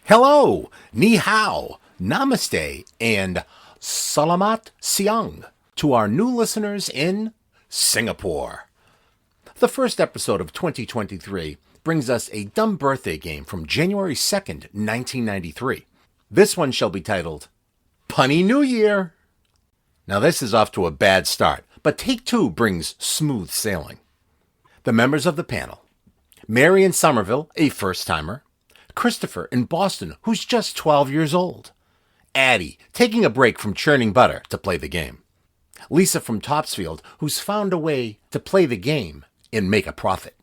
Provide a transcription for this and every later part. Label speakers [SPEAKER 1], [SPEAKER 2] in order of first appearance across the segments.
[SPEAKER 1] Hello, ni hao, namaste, and Selamat, siang to our new listeners in Singapore. The first episode of 2023 brings us a dumb birthday game from January 2nd, 1993. This one shall be titled Punny New Year. Now this is off to a bad start, but take two brings smooth sailing. The members of the panel: Mary in Somerville, a first-timer; Christopher in Boston, who's just 12 years old; Addie, taking a break from churning butter to play the game; Lisa from Topsfield, who's found a way to play the game and make a profit;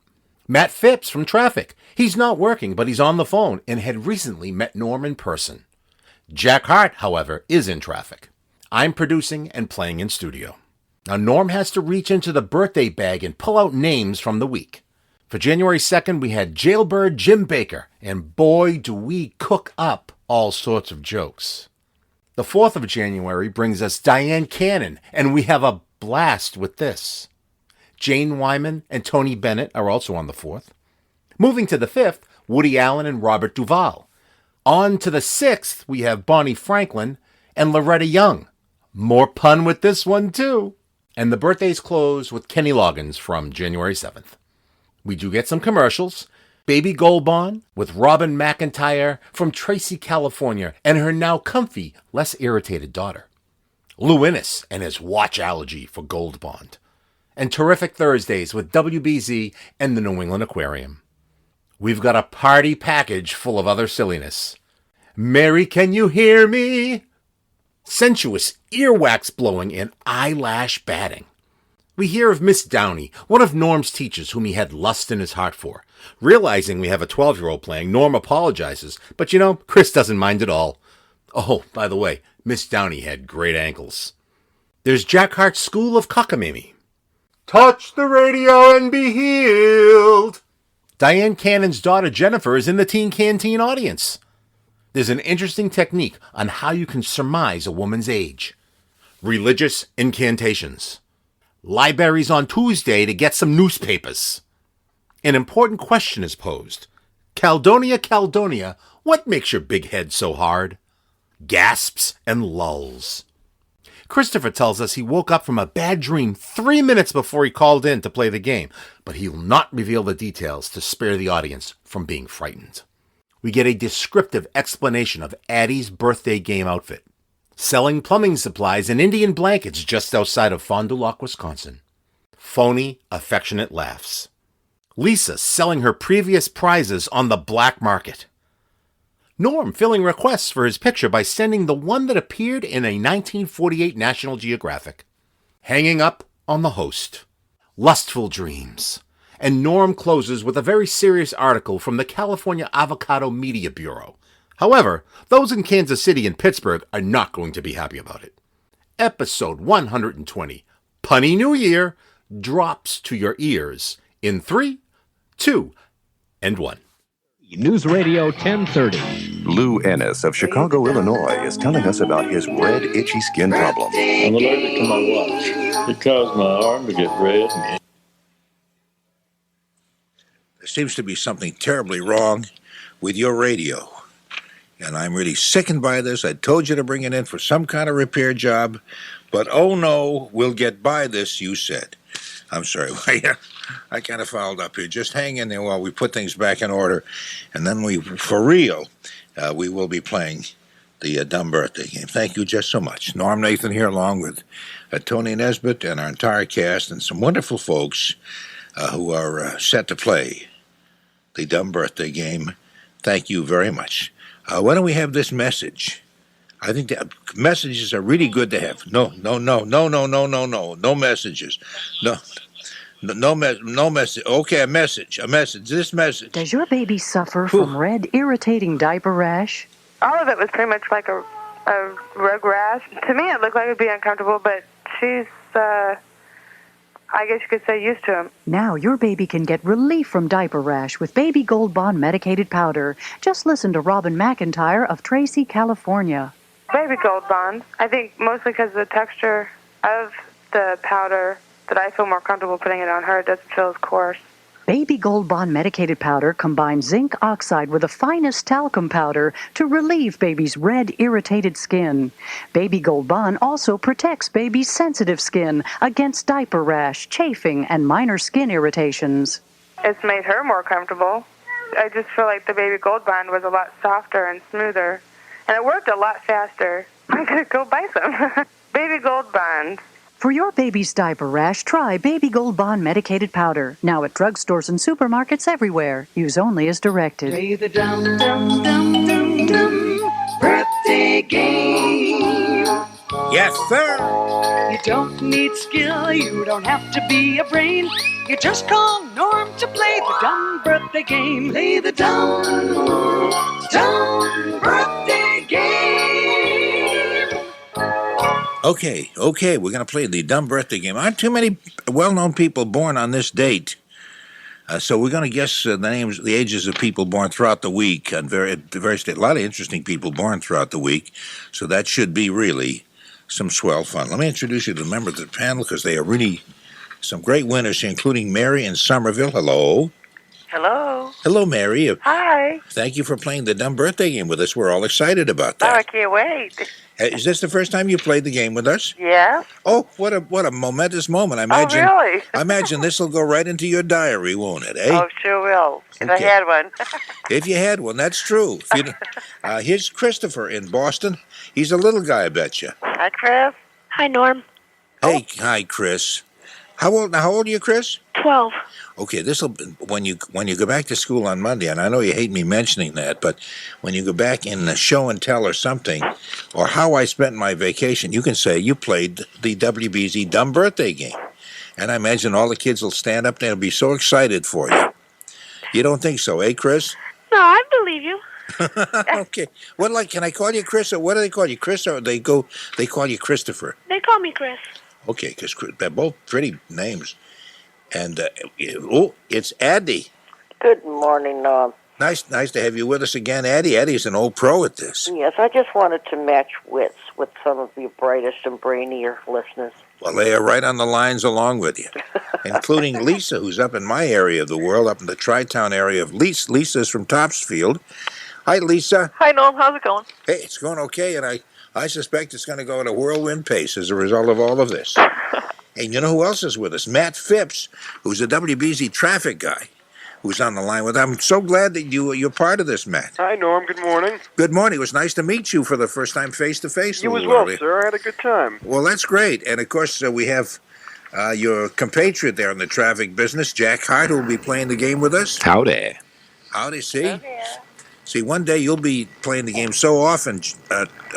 [SPEAKER 1] Matt Phipps from Traffic. He's not working, but he's on the phone and had recently met Norm in person. Jack Harte, however, is in traffic. I'm producing and playing in studio. Now, Norm has to reach into the birthday bag and pull out names from the week. For January 2nd, we had Jailbird Jim Bakker, and boy, do we cook up all sorts of jokes. The 4th of January brings us Diahann Cannon, and we have a blast with this. Jane Wyman and Tony Bennett are also on the 4th. Moving to the 5th, Woody Allen and Robert Duvall. On to the 6th, we have Bonnie Franklin and Loretta Young. More pun with this one, too. And the birthdays close with Kenny Loggins from January 7th. We do get some commercials. Baby Gold Bond with Robin McEntire from Tracey, California, and her now comfy, less irritated daughter. Lou Innes and his watch allergy for Gold Bond. And Terrific Thursdays with WBZ and the New England Aquarium. We've got a party package full of other silliness. Mary, can you hear me? Sensuous earwax blowing and eyelash batting. We hear of Miss Downey, one of Norm's teachers whom he had lust in his heart for. Realizing we have a 12-year-old playing, Norm apologizes, but Chris doesn't mind at all. Oh, by the way, Miss Downey had great ankles. There's Jack Harte's School of Cockamamie. Touch the radio and be healed. Diahann Cannon's daughter Jennifer is in the teen canteen audience. There's an interesting technique on how you can surmise a woman's age. Religious incantations. Libraries on Tuesday to get some newspapers. An important question is posed. Caledonia, Caledonia, what makes your big head so hard? Gasps and lulls. Christopher tells us he woke up from a bad dream 3 minutes before he called in to play the game, but he will not reveal the details to spare the audience from being frightened. We get a descriptive explanation of Addie's birthday game outfit. Selling plumbing supplies and Indian blankets just outside of Fond du Lac, Wisconsin. Phony, affectionate laughs. Lisa selling her previous prizes on the black market. Norm filling requests for his picture by sending the one that appeared in a 1948 National Geographic. Hanging up on the host. Lustful dreams. And Norm closes with a very serious article from the California Avocado Media Bureau. However, those in Kansas City and Pittsburgh are not going to be happy about it. Episode 120, Punny New Year, drops to your ears in 3, 2, and 1.
[SPEAKER 2] News Radio 1030.
[SPEAKER 3] Lou Ennis of Chicago, Illinois, is telling us about his red, itchy skin problem.
[SPEAKER 4] I'm allergic to my watch. It caused my arm to get red.
[SPEAKER 5] There seems to be something terribly wrong with your radio. And I'm really sickened by this. I told you to bring it in for some kind of repair job. But oh no, we'll get by this, you said. I'm sorry. I kind of fouled up here. Just hang in there while we put things back in order. And then for real, we will be playing the dumb birthday game. Thank you just so much. Norm Nathan here along with Tony Nesbitt and our entire cast and some wonderful folks who are set to play the dumb birthday game. Thank you very much. Why don't we have this message? I think that messages are really good to have. No messages. No message. Okay, a message. This message.
[SPEAKER 6] Does your baby suffer from red, irritating diaper rash?
[SPEAKER 7] All of it was pretty much like a rug rash. To me, it looked like it would be uncomfortable, but she's, I guess you could say, used to him.
[SPEAKER 6] Now your baby can get relief from diaper rash with Baby Gold Bond medicated powder. Just listen to Robin McEntire of Tracey, California.
[SPEAKER 7] Baby Gold Bond. I think mostly because of the texture of the powder that I feel more comfortable putting it on her. It doesn't feel as coarse.
[SPEAKER 6] Baby Gold Bond medicated powder combines zinc oxide with the finest talcum powder to relieve baby's red, irritated skin. Baby Gold Bond also protects baby's sensitive skin against diaper rash, chafing, and minor skin irritations.
[SPEAKER 7] It's made her more comfortable. I just feel like the Baby Gold Bond was a lot softer and smoother, and it worked a lot faster. I'm going to go buy some. Baby Gold Bond.
[SPEAKER 6] For your baby's diaper rash, try Baby Gold Bond medicated powder. Now at drugstores and supermarkets everywhere. Use only as directed.
[SPEAKER 8] Play the dum-dum-dum-dum-dum birthday game.
[SPEAKER 5] Yes, sir.
[SPEAKER 8] You don't need skill, you don't have to be a brain. You just call Norm to play the dumb birthday game. Play the dumb birthday game.
[SPEAKER 5] Okay, we're going to play the dumb birthday game. Aren't too many well-known people born on this date. So we're going to guess the names, the ages of people born throughout the week. On various days. A lot of interesting people born throughout the week. So that should be really some swell fun. Let me introduce you to the members of the panel because they are really some great winners, including Mary in Somerville. Hello.
[SPEAKER 7] Hello.
[SPEAKER 5] Hello, Mary.
[SPEAKER 7] Hi.
[SPEAKER 5] Thank you for playing the dumb birthday game with us. We're all excited about that.
[SPEAKER 7] Oh, I can't wait.
[SPEAKER 5] Is this the first time you played the game with us?
[SPEAKER 7] Yes.
[SPEAKER 5] Oh, what a momentous moment! I imagine.
[SPEAKER 7] Oh, really?
[SPEAKER 5] I imagine this will go right into your diary, won't it? Eh?
[SPEAKER 7] Oh, sure will. If
[SPEAKER 5] Okay.
[SPEAKER 7] I had one.
[SPEAKER 5] If you had one, that's true. If you, here's Christopher in Boston. He's a little guy, I bet you.
[SPEAKER 7] Hi, Chris. Hi, Norm.
[SPEAKER 5] Hey, hi, Chris. How old are you, Chris?
[SPEAKER 7] 12.
[SPEAKER 5] Okay, this will when you go back to school on Monday, and I know you hate me mentioning that, but when you go back in the show and tell or something, or how I spent my vacation, you can say you played the WBZ dumb birthday game, and I imagine all the kids will stand up there and be so excited for you. You don't think so, eh, Chris?
[SPEAKER 7] No, I believe you.
[SPEAKER 5] Okay. Can I call you Chris, or what do they call you, Chris, or they call you Christopher?
[SPEAKER 7] They call me Chris.
[SPEAKER 5] Okay, because they're both pretty names. And, it's Addie.
[SPEAKER 9] Good morning, Norm.
[SPEAKER 5] Nice to have you with us again, Addie. Addie's an old pro at this.
[SPEAKER 9] Yes, I just wanted to match wits with some of your brightest and brainier listeners.
[SPEAKER 5] Well, they are right on the lines along with you, including Lisa, who's up in my area of the world, up in the Tri-Town area of Lisa's from Topsfield. Hi, Lisa.
[SPEAKER 7] Hi, Norm. How's it going?
[SPEAKER 5] Hey, it's going okay, and I suspect it's going to go at a whirlwind pace as a result of all of this. And you know who else is with us? Matt Phipps, who's a WBZ traffic guy, who's on the line with us. I'm so glad that you're part of this, Matt.
[SPEAKER 10] Hi, Norm. Good morning.
[SPEAKER 5] Good morning. It was nice to meet you for the first time face-to-face.
[SPEAKER 10] You as well, sir. I had a good time.
[SPEAKER 5] Well, that's great. And, of course, we have your compatriot there in the traffic business, Jack Harte, who will be playing the game with us.
[SPEAKER 2] Howdy.
[SPEAKER 5] Howdy, see? See, one day you'll be playing the game so often,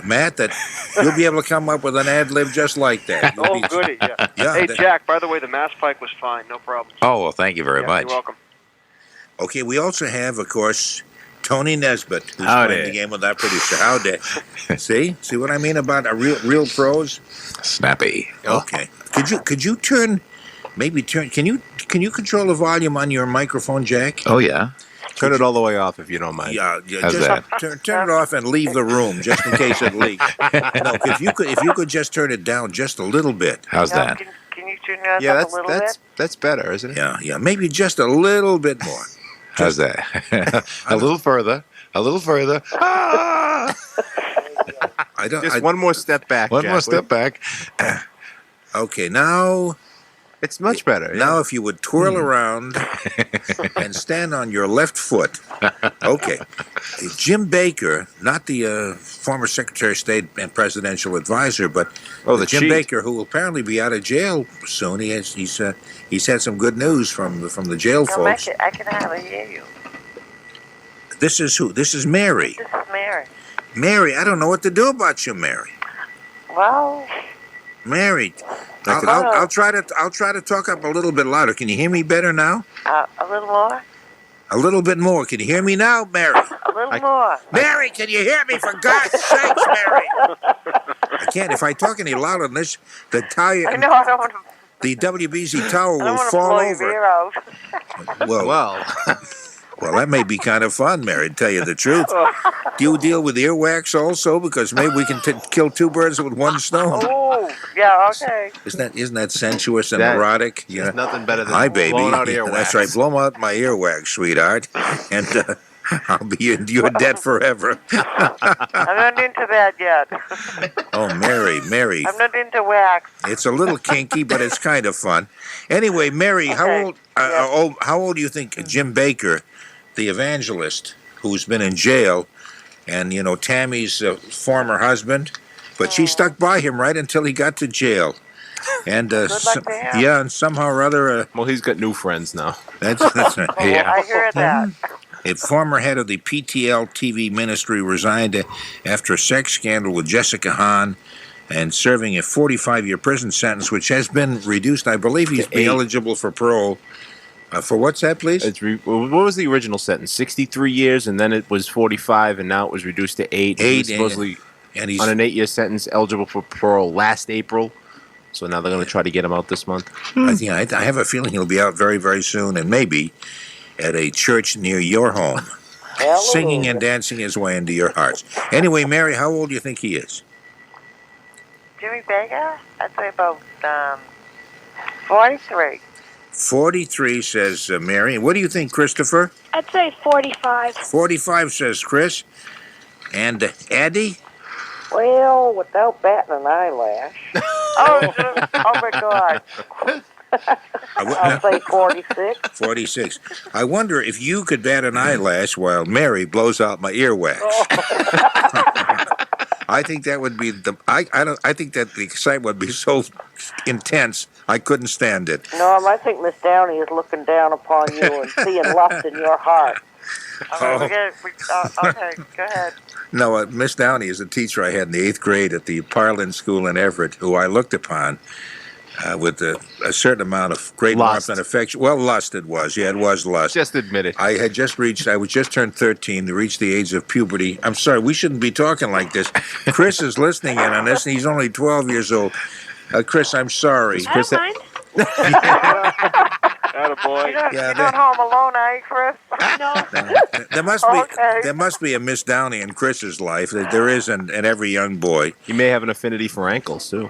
[SPEAKER 5] Matt, that you'll be able to come up with an ad-lib just like that.
[SPEAKER 10] Oh, goody, yeah. Hey, Jack, by the way, the mass pike was fine. No problem.
[SPEAKER 2] Oh, well, thank you very much.
[SPEAKER 10] You're welcome.
[SPEAKER 5] Okay, we also have, of course, Tony Nesbitt, who's playing the game with our producer. Howdy. See what I mean about a real pros?
[SPEAKER 2] Snappy.
[SPEAKER 5] Okay. Could you can you control the volume on your microphone, Jack?
[SPEAKER 2] Oh, yeah.
[SPEAKER 1] Turn it all the way off if you don't mind.
[SPEAKER 5] Yeah,
[SPEAKER 2] How's
[SPEAKER 5] just
[SPEAKER 2] that?
[SPEAKER 5] turn it off and leave the room just in case it leaks. No, if you could just turn it down just a little bit.
[SPEAKER 2] How's that?
[SPEAKER 7] Can you turn that up a little bit?
[SPEAKER 1] That's better, isn't it?
[SPEAKER 5] Yeah, maybe just a little bit more.
[SPEAKER 2] How's that? A little further. Ah!
[SPEAKER 1] One more step back.
[SPEAKER 2] One
[SPEAKER 1] Jack,
[SPEAKER 2] more step back.
[SPEAKER 5] Okay, now
[SPEAKER 1] It's much better.
[SPEAKER 5] Now, if you would twirl around and stand on your left foot. Okay. Jim Bakker, not the former Secretary of State and presidential advisor, but
[SPEAKER 1] the
[SPEAKER 5] Jim
[SPEAKER 1] cheat.
[SPEAKER 5] Bakker, who will apparently be out of jail soon. He's had some good news from the jail folks.
[SPEAKER 7] I can hardly hear you.
[SPEAKER 5] This is who? This is Mary.
[SPEAKER 7] This is Mary.
[SPEAKER 5] Mary, I don't know what to do about you, Mary.
[SPEAKER 7] Well,
[SPEAKER 5] Mary, I'll try to talk up a little bit louder. Can you hear me better now?
[SPEAKER 7] a little more.
[SPEAKER 5] A little bit more. Can you hear me now, Mary?
[SPEAKER 7] A little more.
[SPEAKER 5] Mary, can you hear me? For God's sakes, Mary! I can't. If I talk any louder than this, the tire.
[SPEAKER 7] I know. I don't want to.
[SPEAKER 5] The WBZ tower
[SPEAKER 7] I don't
[SPEAKER 5] will
[SPEAKER 7] want to
[SPEAKER 5] fall
[SPEAKER 7] blow
[SPEAKER 5] over.
[SPEAKER 7] your ear out.
[SPEAKER 5] Well, Well, that may be kind of fun, Mary, to tell you the truth. Do you deal with earwax also? Because maybe we can kill two birds with one stone.
[SPEAKER 9] Oh, yeah, okay.
[SPEAKER 5] Isn't that sensuous and
[SPEAKER 1] That
[SPEAKER 5] erotic?
[SPEAKER 1] There's nothing better than
[SPEAKER 5] Hi, baby.
[SPEAKER 1] blowing out
[SPEAKER 5] Yeah,
[SPEAKER 1] earwax.
[SPEAKER 5] that's right. Blow out my earwax, sweetheart. And I'll be in your debt forever.
[SPEAKER 9] I'm not into that yet.
[SPEAKER 5] Oh, Mary.
[SPEAKER 9] I'm not into wax.
[SPEAKER 5] It's a little kinky, but it's kind of fun. Anyway, Mary,
[SPEAKER 9] Okay.
[SPEAKER 5] how old do you think Jim Bakker, the evangelist, who's been in jail, and, Tammy's former husband, but she stuck by him right until he got to jail. And
[SPEAKER 9] Good luck to him.
[SPEAKER 5] yeah, and somehow or other,
[SPEAKER 1] Well, he's got new friends now.
[SPEAKER 5] that's right.
[SPEAKER 9] I hear that.
[SPEAKER 5] A former head of the PTL TV ministry resigned after a sex scandal with Jessica Hahn and serving a 45-year prison sentence, which has been reduced. I believe he's be eligible for parole. For what's that, please?
[SPEAKER 1] What was the original sentence? 63 years, and then it was 45, and now it was reduced to 8. He was supposedly
[SPEAKER 5] and he's
[SPEAKER 1] on an 8-year sentence, eligible for parole last April. So now they're going to try to get him out this month.
[SPEAKER 5] I have a feeling he'll be out very, very soon, and maybe at a church near your home, singing and dancing his way into your hearts. Anyway, Mary, how old do you think he is?
[SPEAKER 9] Jimmy Bakker? I'd say about 43.
[SPEAKER 5] 43, says Mary. What do you think, Christopher?
[SPEAKER 11] I'd say 45.
[SPEAKER 5] 45, says Chris. And Addie?
[SPEAKER 9] Well, without batting an eyelash. oh my God. I'll say 46.
[SPEAKER 5] 46. I wonder if you could bat an eyelash while Mary blows out my earwax. I think that would be I think that the excitement would be so intense I couldn't stand it.
[SPEAKER 9] No, I think Miss Downey is looking down upon you and seeing lust in your heart. Okay, go ahead.
[SPEAKER 5] No, Miss Downey is a teacher I had in the 8th grade at the Parlin School in Everett, who I looked upon with a certain amount of great warmth and affection. Well, lust it was. Yeah, it was lust.
[SPEAKER 1] Just admit it.
[SPEAKER 5] I was just turned 13 to reach the age of puberty. I'm sorry, we shouldn't be talking like this. Chris is listening in on this, and he's only 12 years old. Chris, I'm sorry.
[SPEAKER 11] I don't mind.
[SPEAKER 10] Attaboy.
[SPEAKER 9] You're not home alone, are you, Chris?
[SPEAKER 11] No.
[SPEAKER 5] There must be a Miss Downey in Chris's life. There is in every young boy.
[SPEAKER 1] You may have an affinity for ankles, too.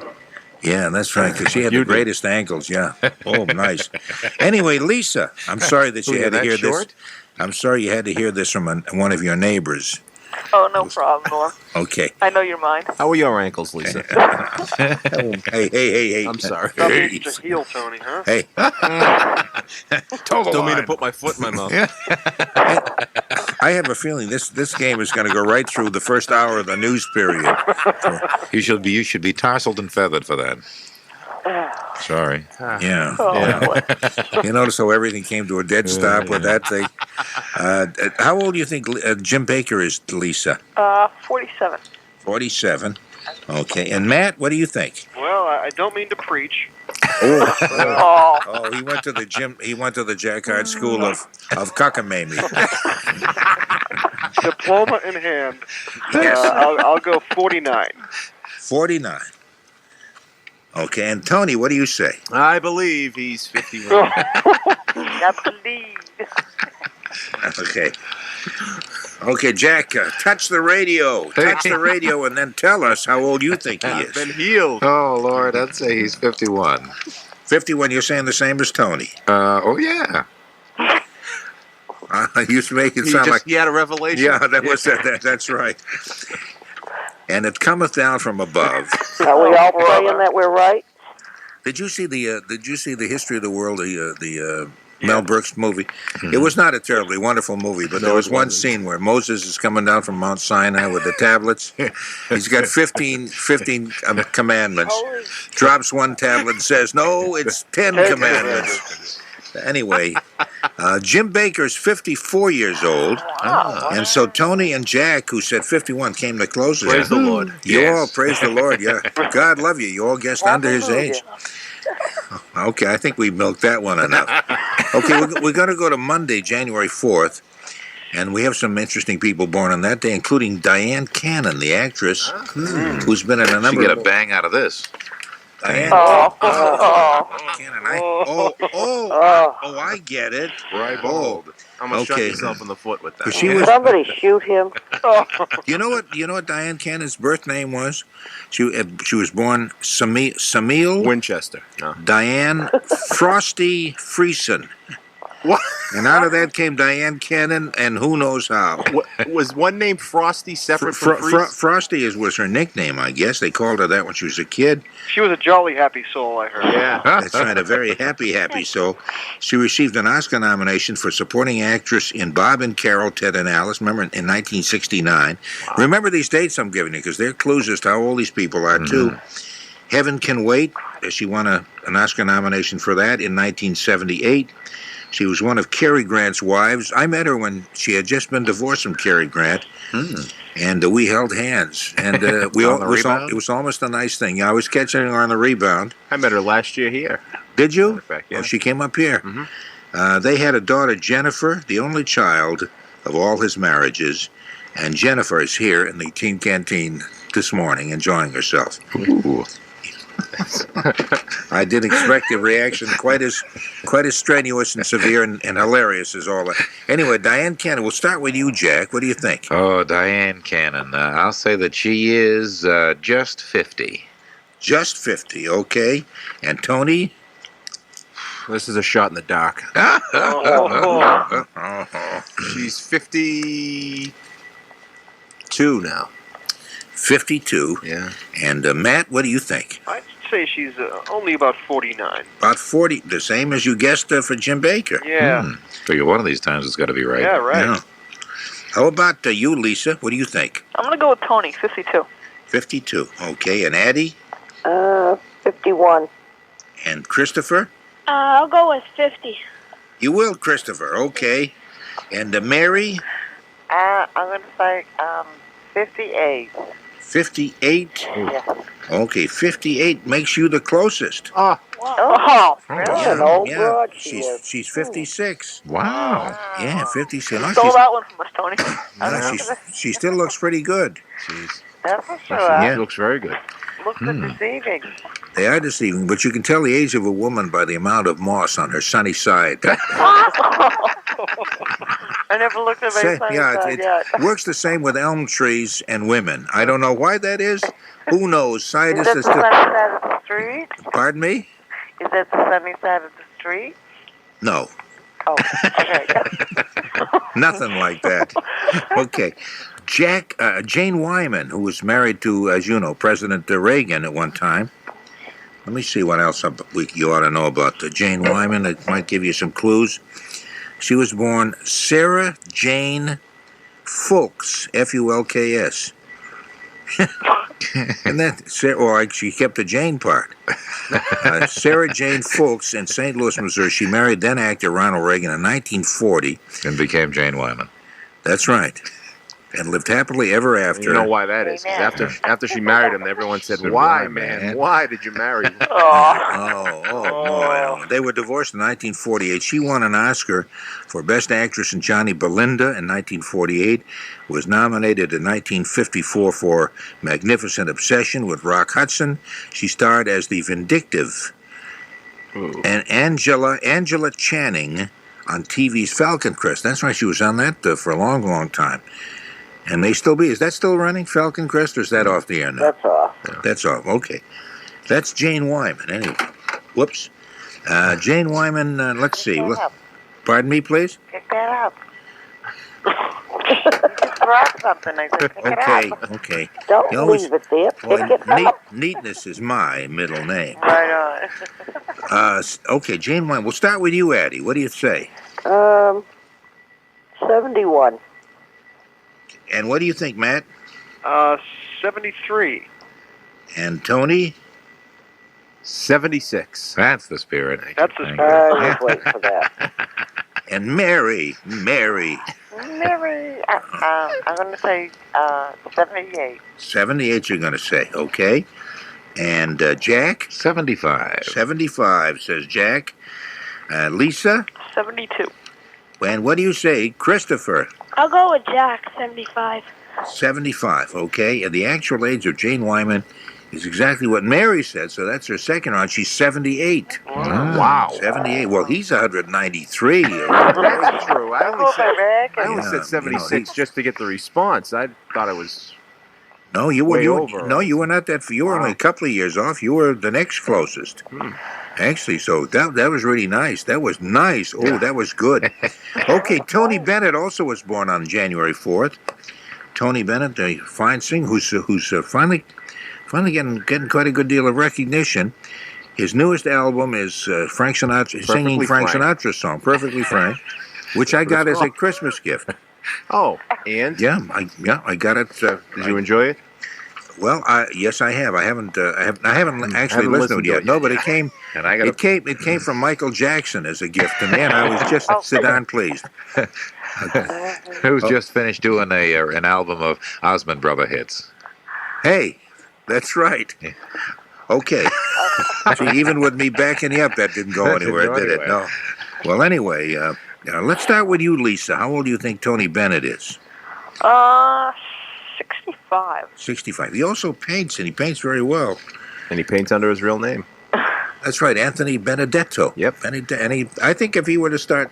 [SPEAKER 5] Yeah, that's right, because she had the greatest ankles, yeah. Oh, nice. Anyway, Lisa, I'm sorry that you had to hear this. I'm sorry you had to hear this from one of your neighbors.
[SPEAKER 9] Oh, no problem, Norm.
[SPEAKER 5] Okay.
[SPEAKER 9] I know you're mine.
[SPEAKER 1] How are your ankles, Lisa?
[SPEAKER 5] Hey.
[SPEAKER 1] I'm sorry.
[SPEAKER 10] Hey. Just heel, Tony, huh?
[SPEAKER 5] Hey.
[SPEAKER 1] Don't mean to put my foot in my mouth.
[SPEAKER 5] I have a feeling this game is going to go right through the first hour of the news period.
[SPEAKER 2] You should be tousled and feathered for that. Sorry.
[SPEAKER 5] Yeah. You notice how everything came to a dead stop with that thing? How old do you think Jim Bakker is, Lisa?
[SPEAKER 9] 47.
[SPEAKER 5] 47. Okay. And Matt, what do you think?
[SPEAKER 10] Well, I don't mean to preach.
[SPEAKER 5] Oh, he went to the gym. He went to the Jacquard School of Cockamamie.
[SPEAKER 10] Diploma in hand.
[SPEAKER 5] Yes.
[SPEAKER 10] I'll go 49.
[SPEAKER 5] 49. Okay, and Tony, what do you say?
[SPEAKER 1] I believe he's 51.
[SPEAKER 9] I believe.
[SPEAKER 5] Okay, Jack, touch the radio. Touch the radio and then tell us how old you think he is.
[SPEAKER 1] Been healed.
[SPEAKER 2] Oh, Lord, I'd say he's 51.
[SPEAKER 5] 51, you're saying the same as Tony.
[SPEAKER 2] Oh, yeah.
[SPEAKER 5] You make it sound like...
[SPEAKER 1] He had a revelation.
[SPEAKER 5] Yeah, that's right. And it cometh down from above.
[SPEAKER 9] Are we all praying that we're right?
[SPEAKER 5] Did you see the History of the World, the Mel Brooks movie? Mm-hmm. It was not a terribly wonderful movie, but there was one scene where Moses is coming down from Mount Sinai with the tablets. He's got 15 commandments. Drops one tablet and says, "No, it's 10 commandments." Anyway, Jim Bakker's 54 years old.
[SPEAKER 9] Wow.
[SPEAKER 5] And so Tony and Jack, who said 51, came the closest.
[SPEAKER 1] Praise the Lord.
[SPEAKER 5] You all praise the Lord, yeah. God love you. You all guessed under his age. Okay, I think we milked that one enough. Okay, we're going to go to Monday, January 4th. And we have some interesting people born on that day, including Diahann Cannon, the actress, who's been in a number
[SPEAKER 2] You get a bang out of this.
[SPEAKER 5] Cannon. I get it.
[SPEAKER 2] Right, bold.
[SPEAKER 12] Almost shot yourself in the foot with that.
[SPEAKER 9] Did somebody shoot him?
[SPEAKER 5] You know what Diahann Cannon's birth name was? She was born Samil
[SPEAKER 12] Winchester. No.
[SPEAKER 5] Diahann Frosty Friesen.
[SPEAKER 12] What?
[SPEAKER 5] And out of that came Diahann Cannon, and who knows how.
[SPEAKER 12] Was one named Frosty separate from Fries?
[SPEAKER 5] Frosty was her nickname, I guess. They called her that when she was a kid.
[SPEAKER 10] She was a jolly happy soul, I heard.
[SPEAKER 12] Yeah.
[SPEAKER 5] That's right, a very happy soul. She received an Oscar nomination for supporting actress in Bob and Carol, Ted and Alice, remember, in 1969. Wow. Remember these dates I'm giving you, because they're clues as to how old these people are, too. Heaven Can Wait, she won an Oscar nomination for that in 1978. She was one of Cary Grant's wives. I met her when she had just been divorced from Cary Grant, and we held hands. And it was almost a nice thing. I was catching her on the rebound.
[SPEAKER 12] I met her last year here.
[SPEAKER 5] Did you?
[SPEAKER 12] Fact, yeah.
[SPEAKER 5] Well, she came up here. They had a daughter, Jennifer, the only child of all his marriages, and Jennifer is here in the teen canteen this morning, enjoying herself.
[SPEAKER 12] Ooh.
[SPEAKER 5] I didn't expect the reaction quite as strenuous and severe and hilarious as all that. Anyway, Diahann Cannon, we'll start with you, Jack. What do you think?
[SPEAKER 2] Oh, Diahann Cannon. I'll say that she is just 50.
[SPEAKER 5] Just 50, okay. And Tony?
[SPEAKER 12] This is a shot in the dark. She's 52 now.
[SPEAKER 5] 52.
[SPEAKER 12] Yeah.
[SPEAKER 5] And Matt, what do you think?
[SPEAKER 10] I'd say she's only about 49.
[SPEAKER 5] About 40, the same as you guessed for Jim Bakker.
[SPEAKER 10] Yeah.
[SPEAKER 2] Figure one of these times it's got to be right.
[SPEAKER 10] Yeah, right.
[SPEAKER 5] Yeah. How about you, Lisa? What do you think?
[SPEAKER 9] I'm going to go with Tony, 52.
[SPEAKER 5] 52, okay. And Addie?
[SPEAKER 9] 51.
[SPEAKER 5] And Christopher?
[SPEAKER 11] I'll go with 50.
[SPEAKER 5] You will, Christopher, okay. And Mary?
[SPEAKER 9] I'm going to say 58.
[SPEAKER 5] 58?
[SPEAKER 9] Yeah.
[SPEAKER 5] Okay, 58 makes you the closest.
[SPEAKER 9] Oh, really? An old broad
[SPEAKER 5] she's 56.
[SPEAKER 2] Wow.
[SPEAKER 5] Yeah, 56. Oh,
[SPEAKER 9] Stole that one from us, Tony.
[SPEAKER 5] she still looks pretty good.
[SPEAKER 9] That's for sure.
[SPEAKER 5] Yeah.
[SPEAKER 12] She looks very good.
[SPEAKER 9] Looks deceiving.
[SPEAKER 5] They are deceiving, but you can tell the age of a woman by the amount of moss on her sunny side.
[SPEAKER 9] I never looked at my sunny side yet.
[SPEAKER 5] It works the same with elm trees and women. I don't know why that is. Who knows? Scientists
[SPEAKER 9] Is that the sunny side of the street?
[SPEAKER 5] Pardon me?
[SPEAKER 9] Is that the sunny side of the street?
[SPEAKER 5] No.
[SPEAKER 9] Oh, okay.
[SPEAKER 5] Nothing like that. Okay. Jane Wyman, who was married to, as you know, President Reagan at one time. Let me see what else you ought to know about Jane Wyman. It might give you some clues. She was born Sarah Jane Fulks, Fulks. And then, she kept the Jane part. Sarah Jane Fulks in St. Louis, Missouri. She married then actor Ronald Reagan in 1940.
[SPEAKER 2] And became Jane Wyman.
[SPEAKER 5] That's right. And lived happily ever after.
[SPEAKER 12] You know why that is? Because after she married him, everyone said, "Why, man? Why did you marry him?"
[SPEAKER 5] Oh. They were divorced in 1948. She won an Oscar for Best Actress in Johnny Belinda in 1948. Was nominated in 1954 for Magnificent Obsession with Rock Hudson. She starred as the vindictive and Angela Channing on TV's Falcon Crest. That's right, she was on that for a long, long time. And may still be. Is that still running, Falcon Crest, or is that off the air now?
[SPEAKER 9] That's off.
[SPEAKER 5] That's off, okay. That's Jane Wyman, anyway. Whoops. Jane Wyman, let's see. Pardon me, please?
[SPEAKER 9] Pick that up. Just brought something. I said, pick it up.
[SPEAKER 5] Okay.
[SPEAKER 9] Don't leave it there. Pick it up.
[SPEAKER 5] Neatness is my middle name.
[SPEAKER 9] Right on.
[SPEAKER 5] Okay, Jane Wyman. We'll start with you, Addie. What do you say?
[SPEAKER 9] 71.
[SPEAKER 5] And what do you think, Matt?
[SPEAKER 10] 73.
[SPEAKER 5] And Tony?
[SPEAKER 12] 76.
[SPEAKER 2] That's the spirit.
[SPEAKER 10] That's the spirit.
[SPEAKER 9] Just wait for that.
[SPEAKER 5] And Mary.
[SPEAKER 9] I'm going to say 78.
[SPEAKER 5] 78 you're going to say, okay. And Jack?
[SPEAKER 2] 75.
[SPEAKER 5] 75, says Jack. Lisa?
[SPEAKER 9] 72.
[SPEAKER 5] And what do you say, Christopher?
[SPEAKER 11] I'll go with Jack, 75.
[SPEAKER 5] 75, okay. And the actual age of Jane Wyman is exactly what Mary said. So that's her second round. She's 78.
[SPEAKER 12] Wow.
[SPEAKER 5] 78. Well, he's 193.
[SPEAKER 12] That's true. I only
[SPEAKER 5] Yeah,
[SPEAKER 12] said 76
[SPEAKER 5] you know,
[SPEAKER 12] just to get the response. I thought it was
[SPEAKER 5] No, you were
[SPEAKER 12] way over.
[SPEAKER 5] No, you were not that. You were only a couple of years off. You were the next closest. Actually, so that was really nice. That was nice. Oh, that was good. Okay, Tony Bennett also was born on January 4th. Tony Bennett, a fine singer who's finally getting quite a good deal of recognition. His newest album is Frank Sinatra singing Frank Sinatra's song, "Perfectly Frank," which I got as a Christmas gift.
[SPEAKER 12] Oh, and
[SPEAKER 5] I got it.
[SPEAKER 12] did you enjoy it?
[SPEAKER 5] Well, yes, I have. I haven't actually listened to it yet. No, but it came.
[SPEAKER 2] And I got
[SPEAKER 5] It came from Michael Jackson as a gift to me, and I was just sit down, please.
[SPEAKER 2] Who's just finished doing an album of Osmond Brother hits.
[SPEAKER 5] Hey, that's right. Okay. See, even with me backing you up, that didn't go
[SPEAKER 2] That didn't
[SPEAKER 5] anywhere,
[SPEAKER 2] go
[SPEAKER 5] did it?
[SPEAKER 2] anywhere.
[SPEAKER 5] No. Well, anyway, let's start with you, Lisa. How old do you think Tony Bennett is?
[SPEAKER 9] 65.
[SPEAKER 5] 65. He also paints, and he paints very well.
[SPEAKER 12] And he paints under his real name.
[SPEAKER 5] That's right, Anthony Benedetto.
[SPEAKER 12] Yep.
[SPEAKER 5] And I think if he were to start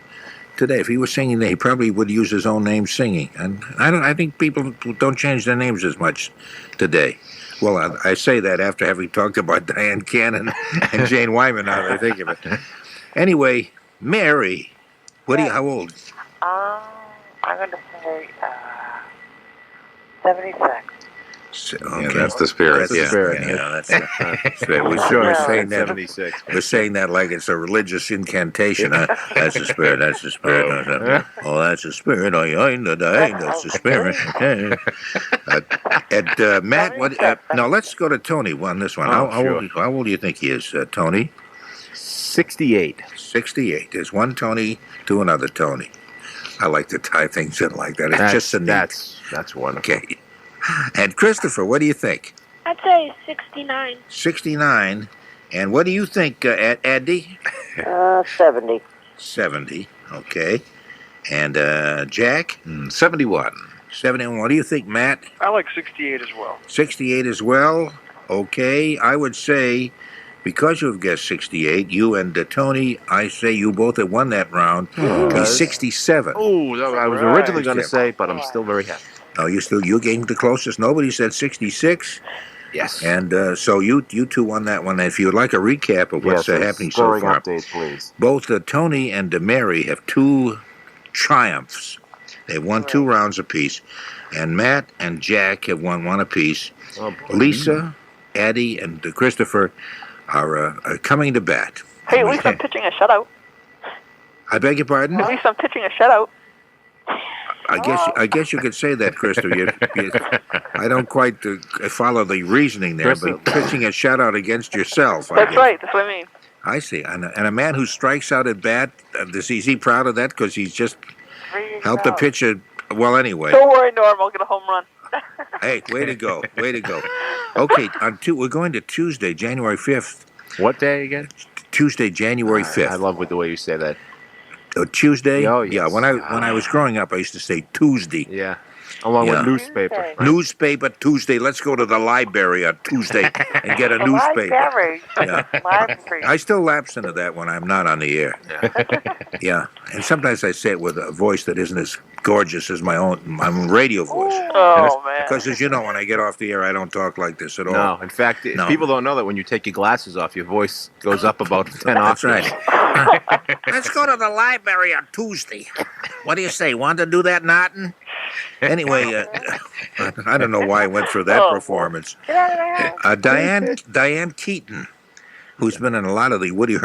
[SPEAKER 5] today, if he was singing, he probably would use his own name singing. And I think people don't change their names as much today. Well, I say that after having talked about Diahann Cannon and Jane Wyman. Now that I think of it. Anyway, Mary, how old?
[SPEAKER 9] I'm going to say 76.
[SPEAKER 5] Okay.
[SPEAKER 2] Yeah, that's the spirit.
[SPEAKER 5] That's the spirit. Yeah, that's it. We're saying that.
[SPEAKER 12] 76.
[SPEAKER 5] We're saying that like it's a religious incantation. That's the spirit. That's the spirit. Oh, that's the spirit. That's the spirit. And Matt, no, let's go to Tony on this one. How old do you think he is, Tony?
[SPEAKER 12] 68.
[SPEAKER 5] 68. There's one Tony to another Tony. I like to tie things in like that. It's just a neat.
[SPEAKER 12] That's wonderful.
[SPEAKER 5] Okay. And Christopher, what do you think?
[SPEAKER 11] I'd say 69.
[SPEAKER 5] 69. And what do you think, Addie?
[SPEAKER 9] 70.
[SPEAKER 5] 70. Okay. And Jack?
[SPEAKER 2] 71.
[SPEAKER 5] 71. What do you think, Matt?
[SPEAKER 10] I like 68 as well.
[SPEAKER 5] 68 as well. Okay. I would say, because you've guessed 68, you and Tony, I say you both have won that round. He's 67.
[SPEAKER 12] Oh, I was originally going to say, but I'm still very happy.
[SPEAKER 5] No, you gave the closest. Nobody said 66.
[SPEAKER 12] Yes.
[SPEAKER 5] And so you two won that one. If you would like a recap of what's happening so far.
[SPEAKER 12] Update, please.
[SPEAKER 5] Both Tony and Mary have 2 triumphs. They've won 2 rounds apiece. And Matt and Jack have won 1 apiece.
[SPEAKER 12] Oh,
[SPEAKER 5] Lisa, Addie, and Christopher are coming to bat.
[SPEAKER 9] Hey, at least I'm pitching a shutout.
[SPEAKER 5] I beg your pardon?
[SPEAKER 9] At least I'm pitching a shutout.
[SPEAKER 5] I guess you could say that, Christopher. I don't quite follow the reasoning there, but pitching a shutout against yourself.
[SPEAKER 9] That's right. That's what I mean.
[SPEAKER 5] I see. And a man who strikes out at bat, is he proud of that? Because he's just helped the pitcher. Well, anyway.
[SPEAKER 9] Don't worry, Norm. I'll get a home run.
[SPEAKER 5] Hey, way to go. Way to go. Okay, we're going to Tuesday, January 5th.
[SPEAKER 12] What day again?
[SPEAKER 5] Tuesday, January 5th.
[SPEAKER 12] I love the way you say that.
[SPEAKER 5] Tuesday?
[SPEAKER 12] Oh, yes.
[SPEAKER 5] Yeah, when I was growing up, I used to say Tuesday.
[SPEAKER 12] Yeah. Along with newspaper.
[SPEAKER 5] Newspaper Tuesday. Let's go to the library on Tuesday and get a newspaper.
[SPEAKER 9] Library.
[SPEAKER 5] Yeah.
[SPEAKER 9] Library.
[SPEAKER 5] I still lapse into that when I'm not on the air. Yeah. And sometimes I say it with a voice that isn't as gorgeous as my own radio voice.
[SPEAKER 9] Oh, man.
[SPEAKER 5] Because, as you know, when I get off the air, I don't talk like this at all.
[SPEAKER 12] No, in fact, people don't know that when you take your glasses off, your voice goes up about 10 octaves.
[SPEAKER 5] That's right. Let's go to the library on Tuesday. What do you say? Want to do that, Norton? Anyway, I don't know why I went through that performance. Diahann Keaton, who's been in a lot of the Woody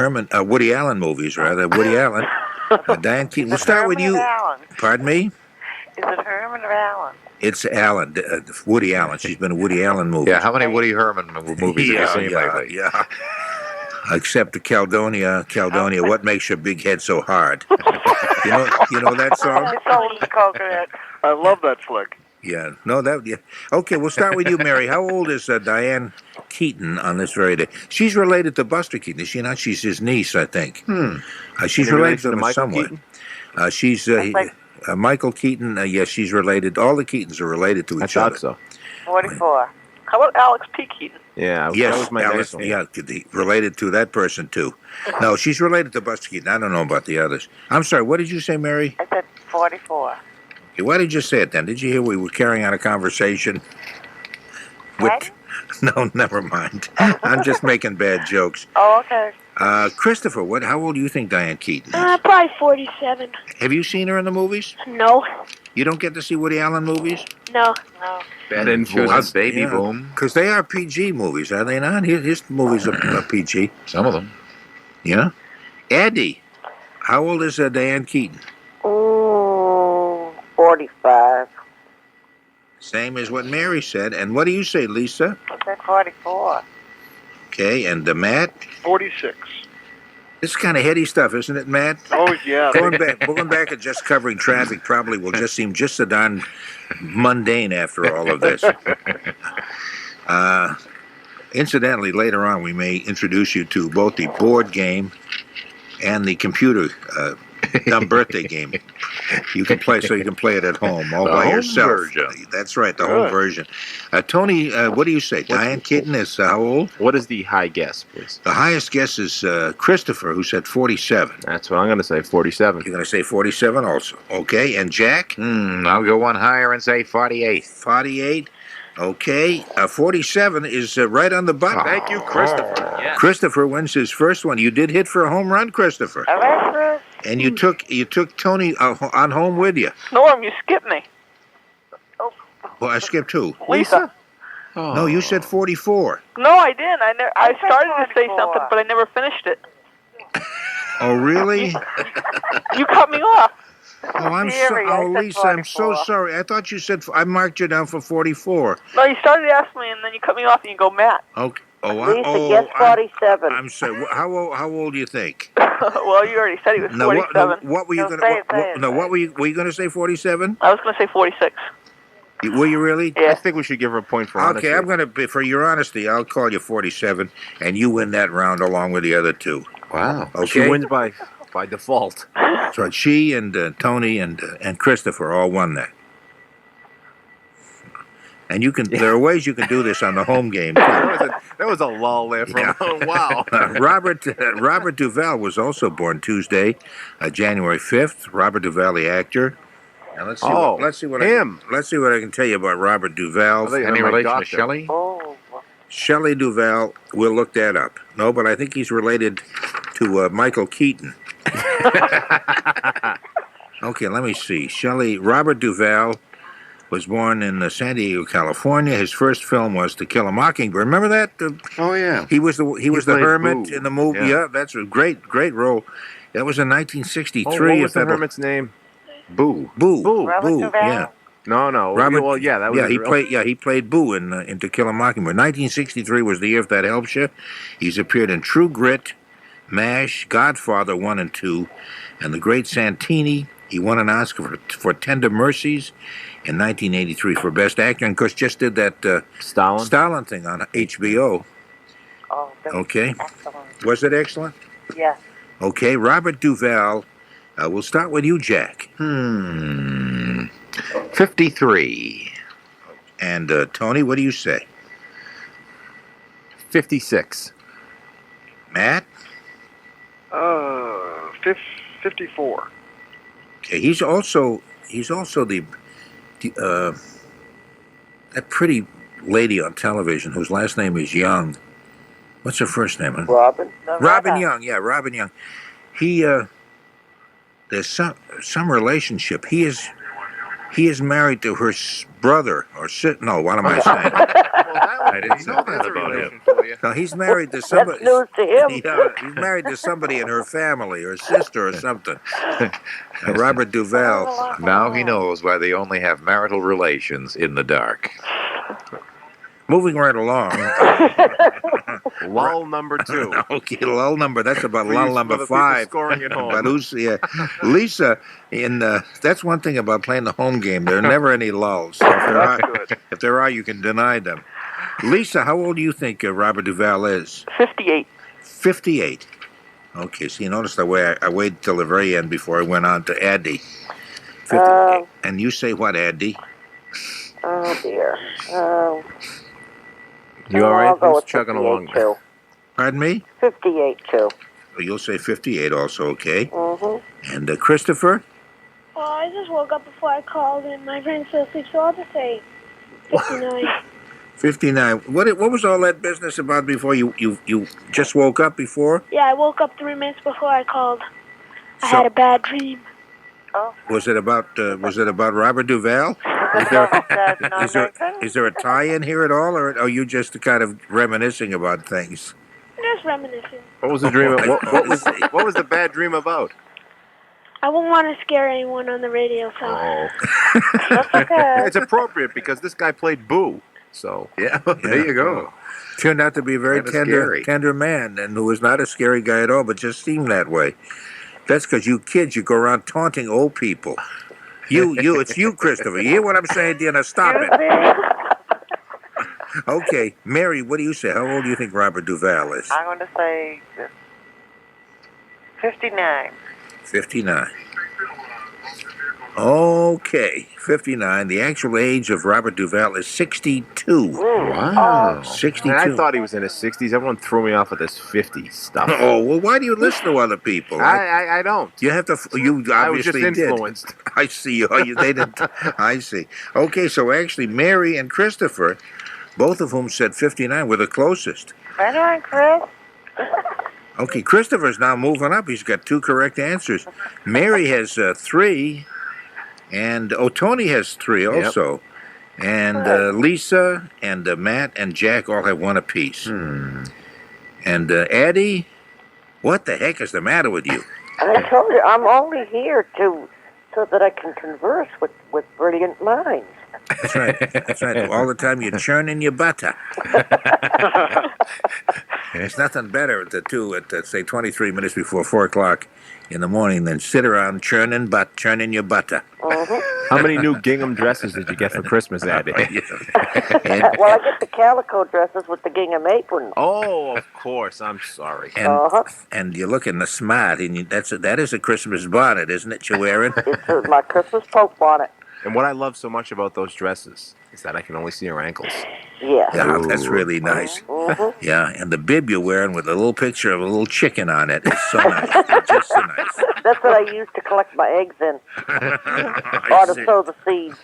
[SPEAKER 5] Allen movies, rather. Woody Allen. Diahann Keaton. We'll start with you. Pardon me?
[SPEAKER 9] Is it Herman or Allen?
[SPEAKER 5] It's Allen, Woody Allen. She's been in Woody Allen movies.
[SPEAKER 2] Yeah, how many Woody Herman movies have you seen lately?
[SPEAKER 5] Yeah. Except the Caledonia, what makes your big head so hard? You know that song?
[SPEAKER 10] I love that flick.
[SPEAKER 5] Yeah. No, Okay, we'll start with you, Mary. How old is Diahann Keaton on this very day? She's related to Buster Keaton, is she not? She's his niece, I think. She's related to him somewhat. She's Michael Keaton. Yes, she's related. All the Keatons are related to each other.
[SPEAKER 12] I thought so.
[SPEAKER 9] 44. How about Alex P. Keaton?
[SPEAKER 12] Yeah,
[SPEAKER 5] Yes,
[SPEAKER 12] that was my
[SPEAKER 5] Alice,
[SPEAKER 12] next one.
[SPEAKER 5] yeah, related to that person, too. No, she's related to Buster Keaton. I don't know about the others. I'm sorry, what did you say, Mary?
[SPEAKER 9] I said 44.
[SPEAKER 5] Okay, why did you say it then? Did you hear we were carrying on a conversation?
[SPEAKER 9] What?
[SPEAKER 5] No, never mind. I'm just making bad jokes.
[SPEAKER 9] Oh, okay.
[SPEAKER 5] Christopher, how old do you think Diahann Keaton is?
[SPEAKER 11] Probably 47.
[SPEAKER 5] Have you seen her in the movies?
[SPEAKER 11] No.
[SPEAKER 5] You don't get to see Woody Allen movies?
[SPEAKER 11] No.
[SPEAKER 12] Bad influence, baby boom.
[SPEAKER 5] Because they are PG movies, are they not? His movies are PG.
[SPEAKER 2] Some of them.
[SPEAKER 5] Yeah? Addie, how old is Diahann Keaton?
[SPEAKER 9] 45.
[SPEAKER 5] Same as what Mary said. And what do you say, Lisa?
[SPEAKER 9] I said 44.
[SPEAKER 5] Okay, and Matt?
[SPEAKER 10] 46.
[SPEAKER 5] This is kind of heady stuff, isn't it, Matt?
[SPEAKER 10] Oh, yeah.
[SPEAKER 5] Going back and just covering traffic probably will just seem just so darn mundane after all of this. Incidentally, later on, we may introduce you to both the board game and the computer dumb birthday game. You can play it at home all by yourself.
[SPEAKER 2] Version.
[SPEAKER 5] That's right, the home version. Tony, what do you say? Diahann Keaton is how old?
[SPEAKER 12] What is the high guess, please?
[SPEAKER 5] The highest guess is Christopher, who said 47.
[SPEAKER 12] That's what I'm going to say, 47.
[SPEAKER 5] You're going to say 47 also. Okay, and Jack?
[SPEAKER 2] I'll go one higher and say 48.
[SPEAKER 5] 48. Okay, 47 is right on the button.
[SPEAKER 12] Thank you, Christopher. Yes.
[SPEAKER 5] Christopher wins his first one. You did hit for a home run, Christopher. And you took Tony on home with you.
[SPEAKER 9] Norm, you skipped me.
[SPEAKER 5] Well, I skipped who?
[SPEAKER 9] Lisa.
[SPEAKER 12] Oh.
[SPEAKER 5] No, you said 44.
[SPEAKER 9] No, I didn't. I started to say something, but I never finished it.
[SPEAKER 5] Oh, really?
[SPEAKER 9] You cut me off.
[SPEAKER 5] Oh, I'm sorry. Oh, Lisa, I'm so sorry. I thought you said I marked you down for 44.
[SPEAKER 9] No, you started to ask me, and then you cut me off, and you go, Matt.
[SPEAKER 5] Okay. Oh,
[SPEAKER 9] Lisa gets 47.
[SPEAKER 5] I'm sorry. How old do you think?
[SPEAKER 9] Well, you already said he was 47.
[SPEAKER 5] What were you going to? Were you going to say 47?
[SPEAKER 9] I was going to say 46.
[SPEAKER 5] Were you really?
[SPEAKER 9] Yeah.
[SPEAKER 12] I think we should give her a point for honesty.
[SPEAKER 5] Okay, I'm going to for your honesty. I'll call you 47, and you win that round along with the other two.
[SPEAKER 2] Wow.
[SPEAKER 5] Okay.
[SPEAKER 12] She wins by default.
[SPEAKER 5] That's right. She and Tony and Christopher all won that. And you can. There are ways you can do this on the home game.
[SPEAKER 12] That was a lull there for wow.
[SPEAKER 5] Robert Duvall was also born Tuesday, January 5th. Robert Duvall, the actor. Now let's see what I can tell you about Robert Duvall.
[SPEAKER 2] Any relation to Shelley?
[SPEAKER 5] Shelley Duvall. We'll look that up. No, but I think he's related to Michael Keaton. Okay, let me see. Robert Duvall was born in San Diego, California. His first film was To Kill a Mockingbird. Remember that?
[SPEAKER 2] Oh yeah.
[SPEAKER 5] He was the hermit in the movie.
[SPEAKER 2] Yeah.
[SPEAKER 5] Yeah, that's a great role. That was in 1963.
[SPEAKER 12] What was the hermit's name?
[SPEAKER 5] Boo. Yeah.
[SPEAKER 12] No.
[SPEAKER 5] Robert.
[SPEAKER 12] Well, yeah, that was.
[SPEAKER 5] Yeah, he played Boo in To Kill a Mockingbird. 1963 was the year, if that helps you. He's appeared in True Grit, MASH, Godfather 1 and 2, and The Great Santini. He won an Oscar for Tender Mercies in 1983 for Best Actor, and of course just did that Stalin thing on HBO.
[SPEAKER 9] Oh,
[SPEAKER 5] okay.
[SPEAKER 9] Excellent.
[SPEAKER 5] Was it excellent?
[SPEAKER 9] Yes.
[SPEAKER 5] Okay, Robert Duvall. We'll start with you, Jack.
[SPEAKER 2] 53.
[SPEAKER 5] And Tony, what do you say?
[SPEAKER 12] 56.
[SPEAKER 5] Matt?
[SPEAKER 10] 54.
[SPEAKER 5] Okay, he's also the that pretty lady on television whose last name is Young. What's her first name?
[SPEAKER 9] Robin?
[SPEAKER 5] Robin Young. Yeah, Robin Young. He there's some relationship. He is married to her brother or no. What am I saying?
[SPEAKER 2] I didn't know that about him.
[SPEAKER 5] No, he's married to somebody.
[SPEAKER 9] That's news to him.
[SPEAKER 5] Yeah, he's married to somebody in her family, her sister or something. Robert Duvall.
[SPEAKER 2] Now he knows why they only have marital relations in the dark.
[SPEAKER 5] Moving right along.
[SPEAKER 12] Lull number 2.
[SPEAKER 5] Okay, lull number. That's about lull number 5.
[SPEAKER 12] Scoring at home.
[SPEAKER 5] But Lisa, that's one thing about playing the home game. There are never any lulls. If there are, you can deny them. Lisa, how old do you think Robert Duvall is?
[SPEAKER 9] 58.
[SPEAKER 5] 58. Okay, so you notice the way I waited till the very end before I went on to Addie. 58. And you say what, Addie?
[SPEAKER 9] Oh, dear.
[SPEAKER 12] You all right?
[SPEAKER 9] I'll go
[SPEAKER 12] Who's
[SPEAKER 9] with
[SPEAKER 12] chugging
[SPEAKER 9] 58
[SPEAKER 12] along?
[SPEAKER 9] too.
[SPEAKER 5] Pardon me?
[SPEAKER 9] 58 too.
[SPEAKER 5] Oh, you'll say 58 also, okay?
[SPEAKER 9] Mm-hmm.
[SPEAKER 5] And Christopher?
[SPEAKER 11] Well, I just woke up before I called, and my brain's still asleep, so I'll just say 59.
[SPEAKER 5] 59. What was all that business about before? You just woke up before?
[SPEAKER 11] Yeah, I woke up 3 minutes before I called. I
[SPEAKER 5] So-
[SPEAKER 11] had a bad dream.
[SPEAKER 5] Was it about Robert Duvall? Is there a tie-in here at all, or are you just kind of reminiscing about things?
[SPEAKER 11] Just reminiscing.
[SPEAKER 12] What was the dream? What was the bad dream about?
[SPEAKER 11] I won't want to scare anyone on the radio, so.
[SPEAKER 12] Oh.
[SPEAKER 11] That's okay.
[SPEAKER 12] It's appropriate because this guy played Boo. So
[SPEAKER 2] Yeah, there you go.
[SPEAKER 5] Turned out to be a very
[SPEAKER 2] Kinda
[SPEAKER 5] tender man, and who was not a scary guy at all, but just seemed that way. That's because you kids, you go around taunting old people. It's you, Christopher. You hear what I'm saying, dear? Now stop it. Okay, Mary, what do you say? How old do you think Robert Duvall is?
[SPEAKER 9] I'm going to say 59.
[SPEAKER 5] 59. Okay, 59. The actual age of Robert Duvall is 62.
[SPEAKER 12] Wow.
[SPEAKER 5] 62.
[SPEAKER 12] Man, I thought he was in his 60s. Everyone threw me off with this 50 stuff.
[SPEAKER 5] Oh, well, why do you listen to other people?
[SPEAKER 12] I don't.
[SPEAKER 5] You have to. You obviously
[SPEAKER 12] I was just
[SPEAKER 5] did.
[SPEAKER 12] influenced.
[SPEAKER 5] I see. They didn't. I see. Okay, so actually, Mary and Christopher, both of whom said 59, were the closest.
[SPEAKER 9] Right on, Chris.
[SPEAKER 5] Okay, Christopher's now moving up. He's got 2 correct answers. Mary has 3, and Tony has 3 also. And Lisa and Matt and Jack all have 1 apiece. And Addie, what the heck is the matter with you?
[SPEAKER 9] I told you, I'm only here so that I can converse with brilliant minds.
[SPEAKER 5] That's right. That's right. All the time you're churning your butter. There's nothing better to do at say 23 minutes before 4 o'clock in the morning than sit around churning your butter.
[SPEAKER 12] How many new gingham dresses did you get for Christmas, Addie?
[SPEAKER 9] Well, I get the calico dresses with the gingham aprons.
[SPEAKER 12] Oh, of course. I'm sorry.
[SPEAKER 5] And you're looking smart, and that is a Christmas bonnet, isn't it? You're wearing?
[SPEAKER 9] It's my Christmas Pope bonnet.
[SPEAKER 12] And what I love so much about those dresses is that I can only see her ankles.
[SPEAKER 9] Yeah.
[SPEAKER 5] Yeah, that's really nice. Yeah, and the bib you're wearing with a little picture of a little chicken on it is so nice. It's just so nice.
[SPEAKER 9] That's what I use to collect my eggs in. Or to sow the seeds.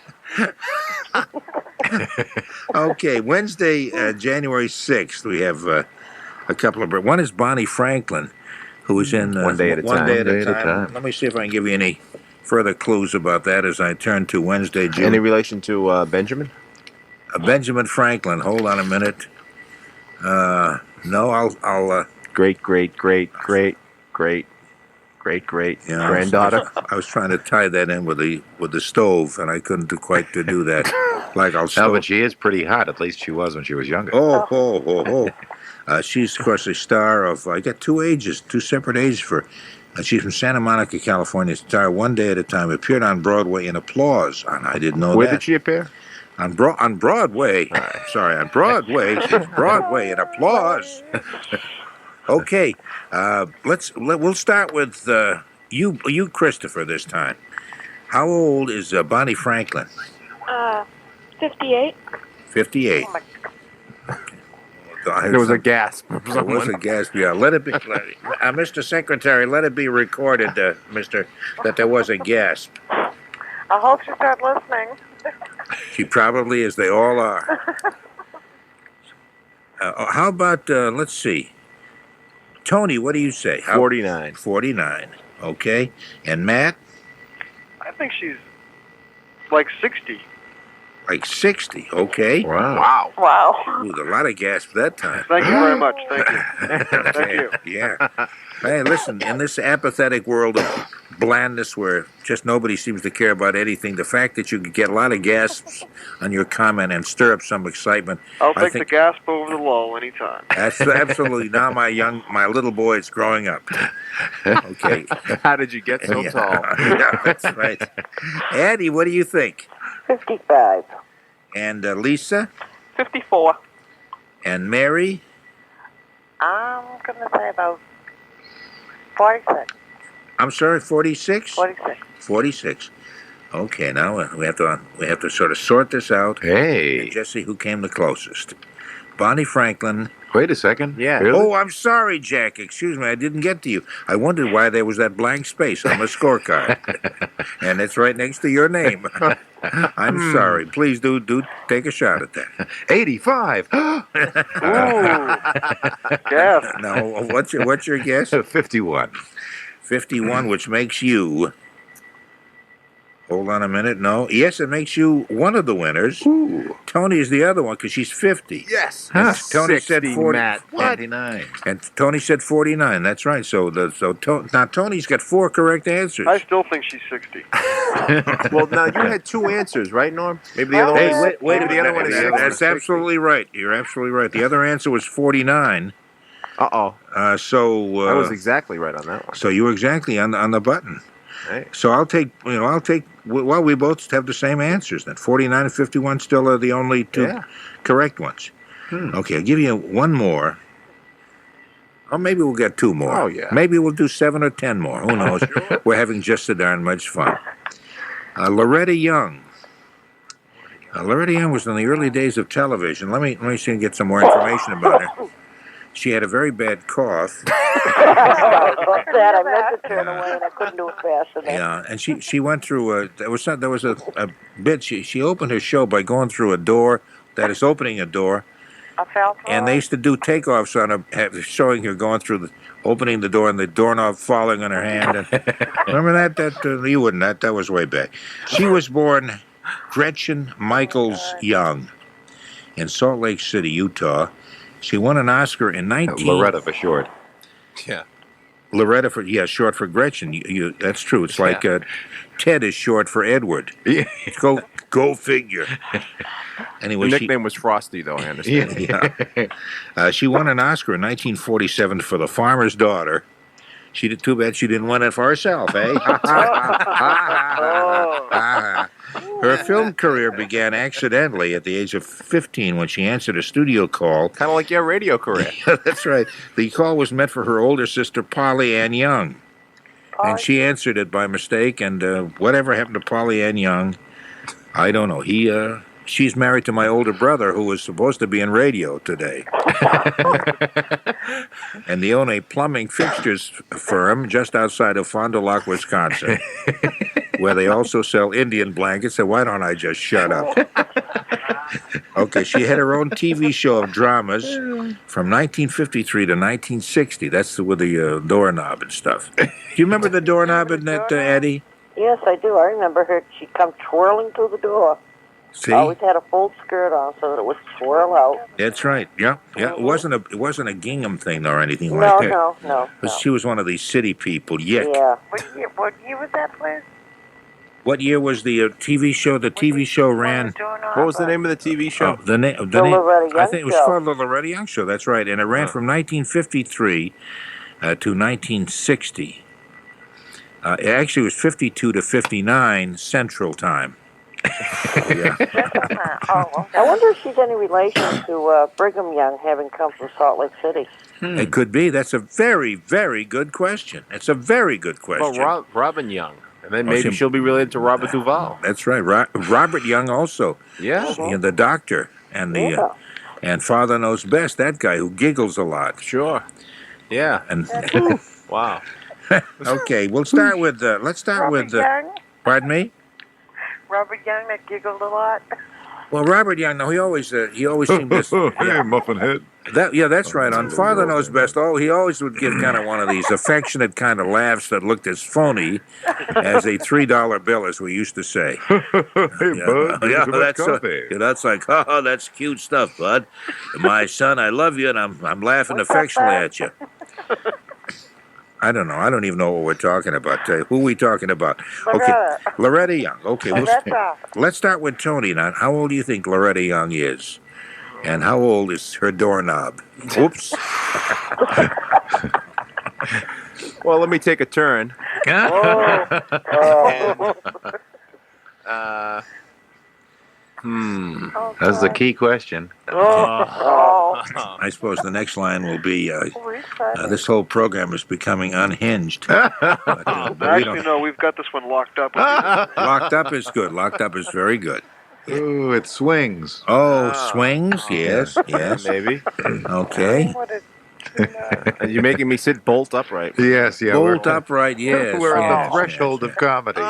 [SPEAKER 5] Okay, Wednesday, January 6th, we have a couple of... One is Bonnie Franklin, who is in...
[SPEAKER 12] One Day at a Time.
[SPEAKER 5] Let me see if I can give you any further clues about that as I turn to Wednesday, June.
[SPEAKER 12] Any relation to Benjamin?
[SPEAKER 5] Benjamin Franklin. Hold on a minute. No, I'll
[SPEAKER 12] great granddaughter.
[SPEAKER 5] I was trying to tie that in with the stove, and I couldn't quite do that. Like I'll.
[SPEAKER 2] No, but she is pretty hot. At least she was when she was younger.
[SPEAKER 5] She's of course a star of. I got 2 separate ages for her. She's from Santa Monica, California. Star One Day at a Time. Appeared on Broadway in Applause. And I didn't know
[SPEAKER 12] Where
[SPEAKER 5] that.
[SPEAKER 12] did she appear?
[SPEAKER 5] On Broadway. Sorry, on Broadway. She's Broadway in Applause. Okay, we'll start with you, Christopher, this time. How old is Bonnie Franklin?
[SPEAKER 11] 58.
[SPEAKER 5] 58.
[SPEAKER 12] There was a gasp.
[SPEAKER 5] There was a gasp. Yeah, let it be, Mr. Secretary. Let it be recorded, Mister, that there was a gasp.
[SPEAKER 9] I hope she's not listening.
[SPEAKER 5] She probably is. They all are. How about let's see, Tony? What do you say?
[SPEAKER 12] 49.
[SPEAKER 5] 49. Okay, and Matt?
[SPEAKER 10] I think she's like 60.
[SPEAKER 5] Like 60. Okay.
[SPEAKER 12] Wow.
[SPEAKER 5] Ooh, a lot of gas for that time.
[SPEAKER 10] Thank you very much. Thank you. Thank you.
[SPEAKER 5] Yeah. Hey, listen, in this apathetic world of blandness where just nobody seems to care about anything, the fact that you could get a lot of gasps on your comment and stir up some excitement.
[SPEAKER 10] I'll take the gasp over the lull anytime.
[SPEAKER 5] That's absolutely. Now my little boy is growing up. Okay.
[SPEAKER 12] How did you get so tall?
[SPEAKER 5] Yeah, that's right. Addie, what do you think?
[SPEAKER 9] 55.
[SPEAKER 5] And Lisa?
[SPEAKER 9] 54.
[SPEAKER 5] And Mary?
[SPEAKER 9] I'm going to say about 46.
[SPEAKER 5] I'm sorry, 46?
[SPEAKER 9] 46.
[SPEAKER 5] 46. Okay, now we have to sort of sort this out.
[SPEAKER 2] Hey.
[SPEAKER 5] And just see who came the closest. Bonnie Franklin.
[SPEAKER 2] Wait a second.
[SPEAKER 12] Yeah.
[SPEAKER 2] Really?
[SPEAKER 5] Oh, I'm sorry, Jack. Excuse me, I didn't get to you. I wondered why there was that blank space on the scorecard. And it's right next to your name. I'm sorry. Please do take a shot at that.
[SPEAKER 2] 85.
[SPEAKER 10] Yes.
[SPEAKER 5] No, what's your guess?
[SPEAKER 2] 51.
[SPEAKER 5] 51, which makes you... Hold on a minute. No. Yes, it makes you one of the winners.
[SPEAKER 2] Ooh.
[SPEAKER 5] Tony is the other one because she's 50.
[SPEAKER 12] Yes.
[SPEAKER 5] And Tony
[SPEAKER 12] 60,
[SPEAKER 5] said 40.
[SPEAKER 12] Matt.
[SPEAKER 5] What?
[SPEAKER 2] 29.
[SPEAKER 5] And Tony said 49. That's right. Now Tony's got 4 correct answers.
[SPEAKER 10] I still think she's 60.
[SPEAKER 12] Well, now you had 2 answers, right, Norm? Maybe the other
[SPEAKER 5] Hey,
[SPEAKER 12] one.
[SPEAKER 5] wait a
[SPEAKER 12] Maybe the other one
[SPEAKER 5] minute.
[SPEAKER 12] is 60.
[SPEAKER 5] That's absolutely right. You're absolutely right. The other answer was 49.
[SPEAKER 12] Uh-oh.
[SPEAKER 5] I
[SPEAKER 12] was exactly right on that one.
[SPEAKER 5] So you were exactly on the button.
[SPEAKER 12] Hey.
[SPEAKER 5] So I'll take. Well, we both have the same answers. Then 49 and 51 still are the only 2 correct ones. Okay, I'll give you one more. Or maybe we'll get 2 more.
[SPEAKER 12] Oh, yeah.
[SPEAKER 5] Maybe we'll do 7 or 10 more. Who knows? We're having just so darn much fun. Loretta Young. Loretta Young was in the early days of television. Let me see and get some more information about her. She had a very bad cough.
[SPEAKER 9] That I meant to turn away and I couldn't do it fast enough.
[SPEAKER 5] Yeah, and she went through there was a bit. She opened her show by going through a door that is opening a door, and they used to do takeoffs on her, showing her going through opening the door and the doorknob falling on her hand. And, remember that? You wouldn't. That was way back. She was born Gretchen Michaels Young in Salt Lake City, Utah. She won an Oscar in
[SPEAKER 2] Loretta for short.
[SPEAKER 12] Yeah.
[SPEAKER 5] Loretta short for Gretchen. That's true. It's like Ted is short for Edward. Go figure. Anyway,
[SPEAKER 12] Her nickname was Frosty, though, I understand.
[SPEAKER 5] Yeah. She won an Oscar in 1947 for The Farmer's Daughter. She did too bad she didn't win it for herself, eh? Her film career began accidentally at the age of 15 when she answered a studio call.
[SPEAKER 12] Kind of like your radio career.
[SPEAKER 5] That's right. The call was meant for her older sister, Polly Ann Young. And she answered it by mistake, and whatever happened to Polly Ann Young, I don't know. She's married to my older brother, who was supposed to be in radio today. And they own a plumbing fixtures firm just outside of Fond du Lac, Wisconsin, where they also sell Indian blankets. So why don't I just shut up? Okay, she had her own TV show of dramas from 1953 to 1960. That's with the doorknob and stuff. Do you remember the doorknob in that, Addie?
[SPEAKER 9] Yes, I do. I remember her. She'd come twirling through the door.
[SPEAKER 5] See?
[SPEAKER 9] Always had a full skirt on so that it would swirl out.
[SPEAKER 5] That's right. Yeah. It wasn't a gingham thing or anything like that.
[SPEAKER 9] No.
[SPEAKER 5] She was one of these city people. Yick.
[SPEAKER 9] Yeah.
[SPEAKER 7] What year was that, please?
[SPEAKER 5] What year was the TV show? The TV show ran.
[SPEAKER 12] What was the name of the TV show?
[SPEAKER 5] The name.
[SPEAKER 9] Loretta Young
[SPEAKER 5] I think it was
[SPEAKER 9] Show.
[SPEAKER 5] called the Loretta Young Show. That's right, and it ran from 1953 to 1960. It actually was 52 to 59 Central Time. Yeah.
[SPEAKER 9] I wonder if she's any relation to Brigham Young, having come from Salt Lake City.
[SPEAKER 5] It could be. That's a very, very good question. It's a very good question.
[SPEAKER 12] Well, Robin Young. And then maybe she'll be related to Robert Duvall.
[SPEAKER 5] That's right. Robert Young also.
[SPEAKER 12] Yeah.
[SPEAKER 5] The doctor and and Father Knows Best, that guy who giggles a lot.
[SPEAKER 12] Sure. Yeah.
[SPEAKER 5] And
[SPEAKER 12] wow.
[SPEAKER 5] Okay, let's start with
[SPEAKER 7] Young?
[SPEAKER 5] Pardon me?
[SPEAKER 7] Robert Young that giggled a lot.
[SPEAKER 5] Well, Robert Young, no, he always seemed to.
[SPEAKER 2] Hey, muffin head.
[SPEAKER 5] That's right. On Father Knows Best, he always would give kind of one of these affectionate kind of laughs that looked as phony as a $3 bill, as we used to say.
[SPEAKER 2] Hey, bud.
[SPEAKER 5] That's like, oh, that's cute stuff, bud. My son, I love you, and I'm laughing affectionately at you. I don't know. I don't even know what we're talking about. Who are we talking about? Okay, Loretta Young. Okay, let's start with Tony now. How old do you think Loretta Young is? And how old is her doorknob? Oops.
[SPEAKER 12] Well, let me take a turn.
[SPEAKER 2] That's the key question.
[SPEAKER 5] I suppose the next line will be, this whole program is becoming unhinged.
[SPEAKER 10] Actually, no, we've got this one locked up.
[SPEAKER 5] Locked up is good. Locked up is very good.
[SPEAKER 2] Ooh, it swings.
[SPEAKER 5] Oh, swings. Yes, yes.
[SPEAKER 12] Maybe.
[SPEAKER 5] Okay.
[SPEAKER 12] You're making me sit bolt upright.
[SPEAKER 2] Yes, yeah.
[SPEAKER 5] Bolt upright. Yes.
[SPEAKER 2] We're at
[SPEAKER 5] yes,
[SPEAKER 2] the threshold
[SPEAKER 5] yes.
[SPEAKER 2] of comedy.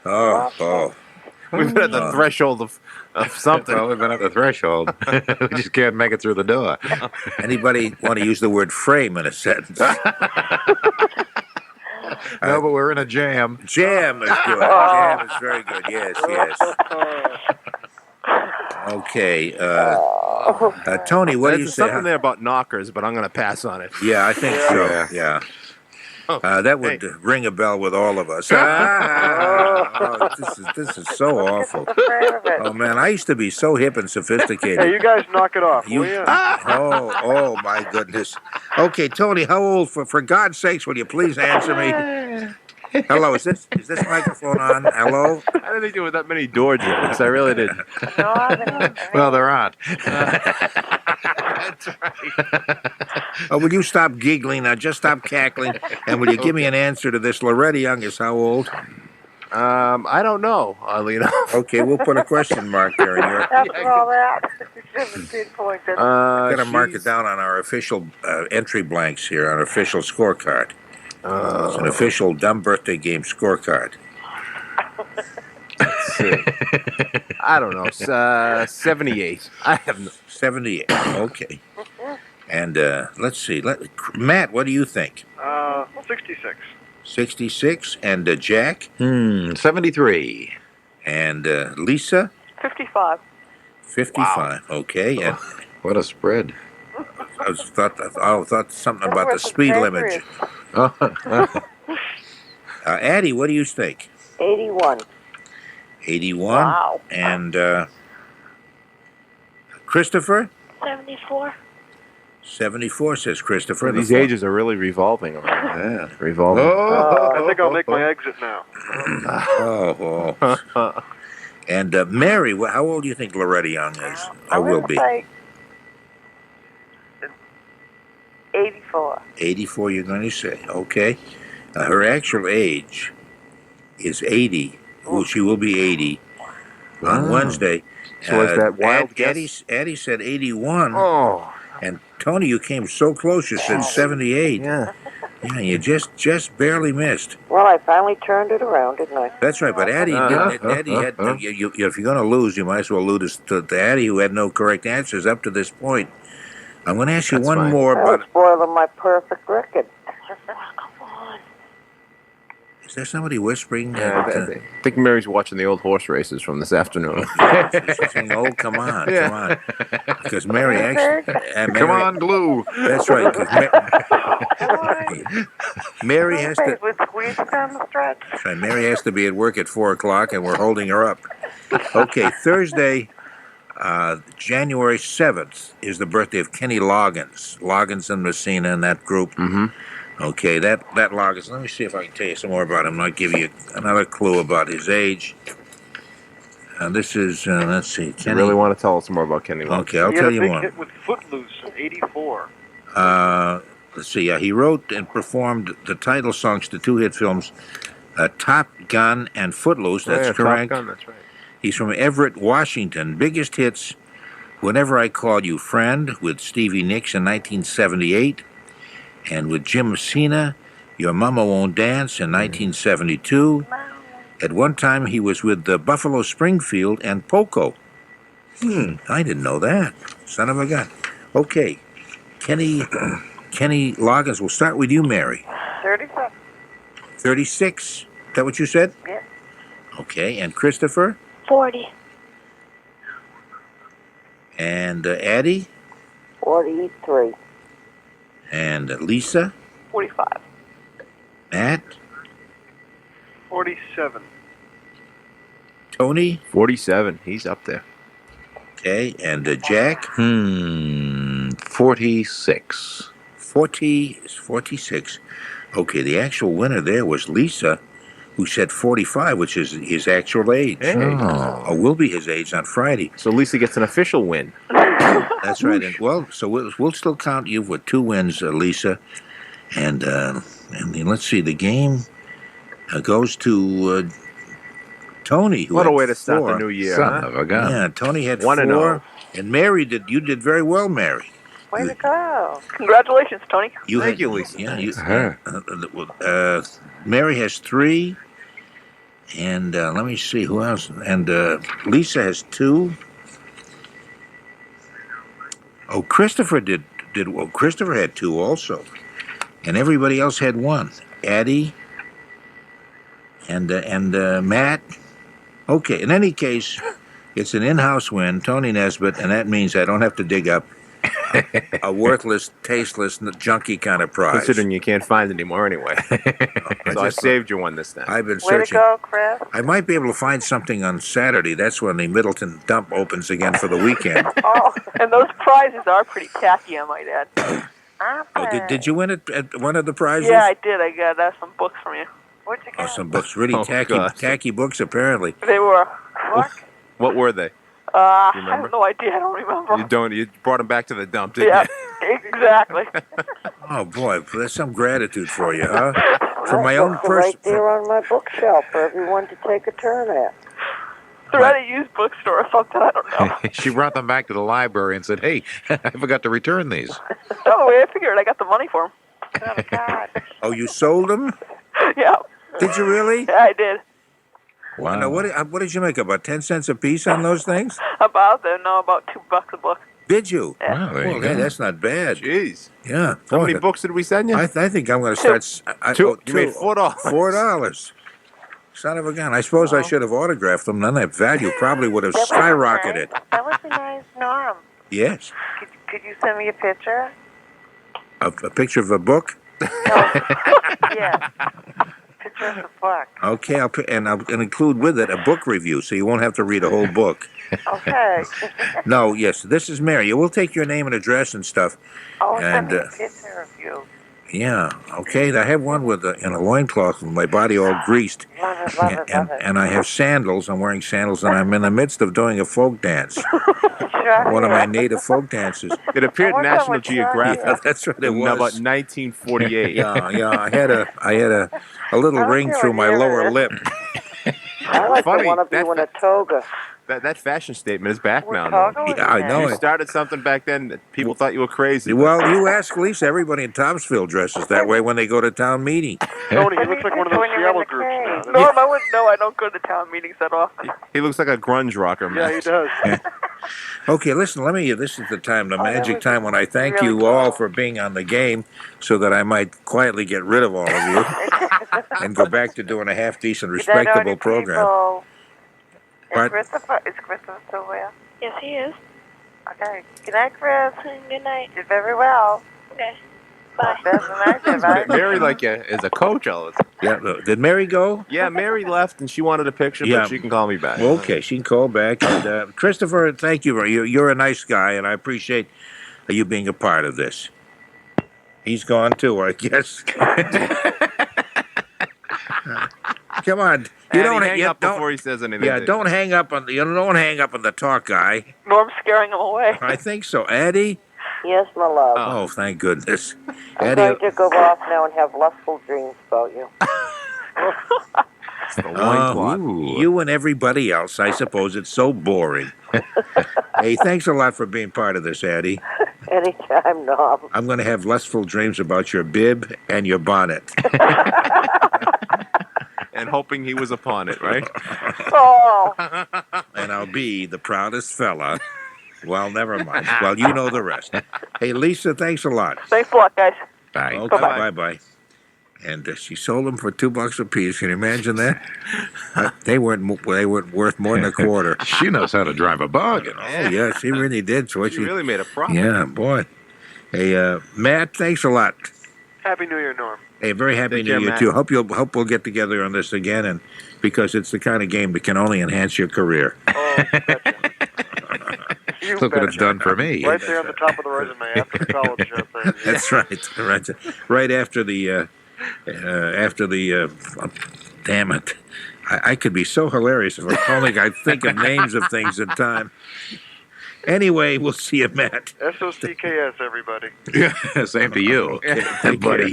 [SPEAKER 5] Oh.
[SPEAKER 12] We've been at the threshold of something.
[SPEAKER 2] Well, we've been at the threshold. We just can't make it through the door.
[SPEAKER 5] Anybody want to use the word frame in a sentence?
[SPEAKER 2] No, but we're in a jam.
[SPEAKER 5] Jam is good. Jam is very good. Yes, yes. Okay. Tony, what do you
[SPEAKER 12] There's
[SPEAKER 5] say?
[SPEAKER 12] something there about knockers, but I'm going to pass on it.
[SPEAKER 5] Yeah, I think so. Yeah. That would ring a bell with all of us. This is so awful. Oh man, I used to be so hip and sophisticated.
[SPEAKER 10] Hey, you guys knock it off, will you?
[SPEAKER 5] Oh my goodness. Okay, Tony, how old? For God's sakes, will you please answer me? Hello, is this microphone on? Hello?
[SPEAKER 12] I didn't think there were that many door jokes. I really didn't.
[SPEAKER 2] Well, there aren't.
[SPEAKER 12] That's right.
[SPEAKER 5] Oh, will you stop giggling now? Just stop cackling. And will you give me an answer to this? Loretta Young is how old?
[SPEAKER 12] I don't know, oddly enough.
[SPEAKER 5] Okay, we'll put a question mark there.
[SPEAKER 9] After all that, you pinpointed.
[SPEAKER 5] Got to mark it down on our official entry blanks here, our official scorecard. It's an official dumb birthday game scorecard.
[SPEAKER 12] Let's see. I don't know. 78. I have no.
[SPEAKER 5] 78. Okay. And let's see. Matt, what do you think?
[SPEAKER 10] 66.
[SPEAKER 5] 66. And Jack?
[SPEAKER 2] 73.
[SPEAKER 5] And Lisa?
[SPEAKER 9] 55.
[SPEAKER 5] 55. Okay. And
[SPEAKER 2] What a spread.
[SPEAKER 5] I thought something about the speed limit. Addie, what do you think?
[SPEAKER 9] 81.
[SPEAKER 5] 81.
[SPEAKER 9] Wow.
[SPEAKER 5] And Christopher?
[SPEAKER 11] 74.
[SPEAKER 5] 74, says Christopher.
[SPEAKER 12] These ages are really revolving.
[SPEAKER 2] Yeah.
[SPEAKER 12] Revolving.
[SPEAKER 10] I think I'll make my exit now.
[SPEAKER 5] And Mary, how old do you think Loretta Young is? Or will be?
[SPEAKER 9] 84.
[SPEAKER 5] 84, you're going to say. Okay. Her actual age is 80. Well, she will be 80 on Wednesday.
[SPEAKER 12] So is that wild guess?
[SPEAKER 5] Addie said 81.
[SPEAKER 12] Oh.
[SPEAKER 5] And Tony, you came so close. You said 78.
[SPEAKER 12] Yeah.
[SPEAKER 5] Yeah, you just barely missed.
[SPEAKER 9] Well, I finally turned it around, didn't I?
[SPEAKER 5] That's right, but Addie had. If you're going to lose, you might as well lose to Addie, who had no correct answers up to this point. I'm going to ask you one more
[SPEAKER 9] That was
[SPEAKER 5] about.
[SPEAKER 9] spoiling my perfect record.
[SPEAKER 5] Is there somebody whispering?
[SPEAKER 12] I think Mary's watching the old horse races from this afternoon.
[SPEAKER 5] She's saying, "Oh, come on." Because Mary actually.
[SPEAKER 2] Come on, glue.
[SPEAKER 5] That's right. 'Cause Mary has to.
[SPEAKER 9] With squeeze down the stretch.
[SPEAKER 5] That's right. Mary has to be at work at 4:00, and we're holding her up. Okay, Thursday, January 7th is the birthday of Kenny Loggins. Loggins and Messina and that group. Mm-hmm. Okay, that Loggins. Let me see if I can tell you some more about him. I'll give you another clue about his age. This is, let's see. Kenny.
[SPEAKER 12] You really want to tell us more about Kenny Loggins?
[SPEAKER 5] Okay, I'll tell you more.
[SPEAKER 10] He had a big hit with Footloose in '84.
[SPEAKER 5] Let's see. He wrote and performed the title songs to two hit films, Top Gun and Footloose. That's correct.
[SPEAKER 12] Top Gun, that's right.
[SPEAKER 5] He's from Everett, Washington. Biggest hits, Whenever I Call You Friend, with Stevie Nicks in 1978. And with Jim Messina, Your Mama Won't Dance in 1972. At one time, he was with Buffalo Springfield and Poco. I didn't know that. Son of a gun. Okay. Kenny Loggins, we'll start with you, Mary.
[SPEAKER 9] 36.
[SPEAKER 5] 36. Is that what you said?
[SPEAKER 9] Yes.
[SPEAKER 5] Okay. And Christopher?
[SPEAKER 11] 40.
[SPEAKER 5] And Addie?
[SPEAKER 9] 43.
[SPEAKER 5] And Lisa?
[SPEAKER 9] 45.
[SPEAKER 5] Matt?
[SPEAKER 10] 47.
[SPEAKER 5] Tony?
[SPEAKER 12] 47. He's up there.
[SPEAKER 5] Okay. And Jack?
[SPEAKER 2] 46.
[SPEAKER 5] 46. Okay, the actual winner there was Lisa, who said 45, which is his actual age.
[SPEAKER 12] Hey.
[SPEAKER 5] Or will be his age on Friday.
[SPEAKER 12] So Lisa gets an official win.
[SPEAKER 5] That's right. And, well, so we'll still count you with 2 wins, Lisa. And let's see, the game goes to Tony. Who
[SPEAKER 12] What a
[SPEAKER 5] had
[SPEAKER 12] way to start
[SPEAKER 5] 4.
[SPEAKER 12] the new year,
[SPEAKER 2] Son
[SPEAKER 12] huh?
[SPEAKER 2] of a gun.
[SPEAKER 5] Yeah, Tony had
[SPEAKER 12] 1-0.
[SPEAKER 5] 4, and Mary you did very well, Mary.
[SPEAKER 9] Way to go.
[SPEAKER 10] Congratulations, Tony.
[SPEAKER 12] Thank you, Lisa.
[SPEAKER 5] Yeah, Mary has 3, and let me see who else. And Lisa has 2. Oh, Christopher did well. Christopher had 2 also, and everybody else had 1. Addie and Matt. Okay. In any case, it's an in-house win, Tony Nesbitt, and that means I don't have to dig up a worthless, tasteless, junky kind of prize.
[SPEAKER 12] Considering you can't find it anymore anyway. So I saved you one this time.
[SPEAKER 5] I've been
[SPEAKER 9] Way to
[SPEAKER 5] searching.
[SPEAKER 9] go, Chris.
[SPEAKER 5] I might be able to find something on Saturday. That's when the Middleton dump opens again for the weekend.
[SPEAKER 10] Oh, and those prizes are pretty tacky, I might add.
[SPEAKER 5] Oh, did you win it at one of the prizes?
[SPEAKER 10] Yeah, I did. I got some books from you.
[SPEAKER 9] Where'd you
[SPEAKER 5] Oh,
[SPEAKER 9] get
[SPEAKER 5] some books, really tacky books, apparently.
[SPEAKER 10] They were.
[SPEAKER 12] What were they?
[SPEAKER 10] I have no idea. I don't remember.
[SPEAKER 12] You brought them back to the dump, didn't
[SPEAKER 10] Yeah,
[SPEAKER 12] you?
[SPEAKER 10] exactly.
[SPEAKER 5] Oh boy, there's some gratitude for you, huh? For my own
[SPEAKER 9] Books are right
[SPEAKER 5] person.
[SPEAKER 9] there on my bookshelf for everyone to take a turn at.
[SPEAKER 10] They're at a used bookstore or something. I don't know.
[SPEAKER 2] She brought them back to the library and said, "Hey, I forgot to return these."
[SPEAKER 10] Oh, I figured I got the money for them.
[SPEAKER 9] Oh, God.
[SPEAKER 5] Oh, you sold them?
[SPEAKER 10] Yeah.
[SPEAKER 5] Did you really?
[SPEAKER 10] Yeah, I did.
[SPEAKER 5] Wow. Now, what did you make? About 10 cents a piece on those things?
[SPEAKER 10] About $2 a book.
[SPEAKER 5] Did you?
[SPEAKER 2] Wow, there you
[SPEAKER 5] Well,
[SPEAKER 2] go.
[SPEAKER 5] hey, that's not bad.
[SPEAKER 12] Jeez.
[SPEAKER 5] Yeah.
[SPEAKER 12] How
[SPEAKER 5] boy,
[SPEAKER 12] many books did we send you?
[SPEAKER 5] I think I'm going to start.
[SPEAKER 12] Two. You made $4.
[SPEAKER 5] $4. Son of a gun. I suppose I should have autographed them. Then that value probably would have skyrocketed.
[SPEAKER 9] That was a nice Norm.
[SPEAKER 5] Yes.
[SPEAKER 9] Could you send me a picture?
[SPEAKER 5] A picture of a book?
[SPEAKER 9] Yeah. Picture of the book.
[SPEAKER 5] Okay, I'll include with it a book review, so you won't have to read a whole book.
[SPEAKER 9] Okay.
[SPEAKER 5] No, yes, this is Mary. We'll take your name and address and stuff.
[SPEAKER 9] Oh,
[SPEAKER 5] And,
[SPEAKER 9] send me a picture of you.
[SPEAKER 5] Yeah, okay. I have one with in a loincloth with my body all greased.
[SPEAKER 9] Love it, love it, love it.
[SPEAKER 5] And I have sandals. I'm wearing sandals, and I'm in the midst of doing a folk dance.
[SPEAKER 9] Sure.
[SPEAKER 5] One of my native folk dances.
[SPEAKER 12] It appeared
[SPEAKER 9] I wonder
[SPEAKER 12] National
[SPEAKER 9] what
[SPEAKER 12] Geographic.
[SPEAKER 5] Yeah, that's what it
[SPEAKER 12] in
[SPEAKER 5] was.
[SPEAKER 12] about 1948.
[SPEAKER 5] Yeah. I had a little ring through my lower lip.
[SPEAKER 9] I like
[SPEAKER 12] Funny,
[SPEAKER 9] the one of you in a toga.
[SPEAKER 12] That fashion statement is back now.
[SPEAKER 9] toga
[SPEAKER 12] Norm.
[SPEAKER 9] was
[SPEAKER 5] Yeah, I
[SPEAKER 9] in
[SPEAKER 5] know
[SPEAKER 12] You
[SPEAKER 5] it.
[SPEAKER 12] started something back then that people thought you were crazy.
[SPEAKER 5] Well, you ask Lisa. Everybody in Topsfield dresses that way when they go to town meeting.
[SPEAKER 10] Tony, he looks like one of those
[SPEAKER 9] When you're in
[SPEAKER 10] Seattle
[SPEAKER 9] the
[SPEAKER 10] groups
[SPEAKER 9] cave.
[SPEAKER 10] now. Norm, I don't go to town meetings that often.
[SPEAKER 12] He looks like a grunge rocker, man.
[SPEAKER 10] Yeah, he does.
[SPEAKER 5] Okay, listen, this is the time, the magic
[SPEAKER 9] was
[SPEAKER 5] time when I thank
[SPEAKER 9] really
[SPEAKER 5] you all
[SPEAKER 9] cool.
[SPEAKER 5] for being on the game so that I might quietly get rid of all of you and go back to doing a half-decent, respectable program. What?
[SPEAKER 9] Is Christopher still there?
[SPEAKER 11] Yes, he is.
[SPEAKER 9] Okay. Good night, Chris.
[SPEAKER 11] Good night.
[SPEAKER 9] Did very well.
[SPEAKER 11] Okay. Bye.
[SPEAKER 9] That's a nice day, bye.
[SPEAKER 12] Mary is a coach all the time.
[SPEAKER 5] Yeah, did Mary go?
[SPEAKER 12] Yeah, Mary left and she wanted a picture,
[SPEAKER 5] Yeah.
[SPEAKER 12] but she can call me back.
[SPEAKER 5] Okay, she can call back. And, Christopher, thank you. You're a nice guy, and I appreciate you being a part of this. He's gone too, I guess. Come on,
[SPEAKER 12] You don't hang up
[SPEAKER 5] don't-
[SPEAKER 12] before he says anything.
[SPEAKER 5] Yeah, don't hang up on the talk guy.
[SPEAKER 10] Norm's scaring him away.
[SPEAKER 5] I think so, Addie.
[SPEAKER 9] Yes, my love.
[SPEAKER 5] Oh, thank goodness.
[SPEAKER 9] I'm
[SPEAKER 5] Addie,
[SPEAKER 9] going to go off now and have lustful dreams about you.
[SPEAKER 12] It's the loincloth.
[SPEAKER 5] you and everybody else. I suppose it's so boring. Hey, thanks a lot for being part of this, Addie.
[SPEAKER 9] Anytime, Norm.
[SPEAKER 5] I'm going to have lustful dreams about your bib and your bonnet.
[SPEAKER 12] And hoping he was upon it, right?
[SPEAKER 9] Oh.
[SPEAKER 5] And I'll be the proudest fella. Well, never mind. Well, you know the rest. Hey, Lisa, thanks a lot.
[SPEAKER 10] Thanks a lot, guys.
[SPEAKER 2] Bye.
[SPEAKER 5] Okay,
[SPEAKER 12] Bye-bye.
[SPEAKER 5] bye-bye. And she sold them for $2 a piece. Can you imagine that? They weren't worth more than a quarter.
[SPEAKER 2] She knows how to drive a bargain.
[SPEAKER 5] Oh, yeah, she really did. So
[SPEAKER 12] She really made a profit.
[SPEAKER 5] yeah, boy. Hey, Matt, thanks a lot.
[SPEAKER 10] Happy New Year, Norm.
[SPEAKER 5] Hey, very happy
[SPEAKER 12] Take
[SPEAKER 5] New
[SPEAKER 12] care,
[SPEAKER 5] Year
[SPEAKER 12] Matt.
[SPEAKER 5] too. Hope we'll get together on this again, and because it's the kind of game that can only enhance your career.
[SPEAKER 10] Oh, gotcha. You
[SPEAKER 2] Look what it's
[SPEAKER 10] betcha.
[SPEAKER 2] done for me.
[SPEAKER 10] Right there on the top of the resume after college.
[SPEAKER 5] That's right. Right after the damn it. I could be so hilarious if only I'd think of names of things in time. Anyway, we'll see you, Matt.
[SPEAKER 10] SOCKS, everybody.
[SPEAKER 2] Yeah, same to you.
[SPEAKER 5] Thank buddy.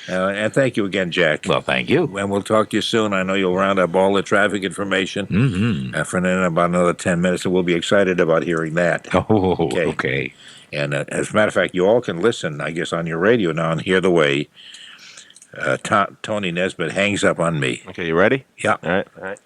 [SPEAKER 5] And thank you again, Jack.
[SPEAKER 2] Well, thank you.
[SPEAKER 5] And we'll talk to you soon. I know you'll round up all the traffic information for about another 10 minutes, and we'll be excited about hearing that.
[SPEAKER 2] Oh, okay.
[SPEAKER 5] And as a matter of fact, you all can listen, I guess, on your radio now and hear the way Tony Nesbitt hangs up on me.
[SPEAKER 12] Okay, you ready?
[SPEAKER 5] Yeah.
[SPEAKER 12] All right.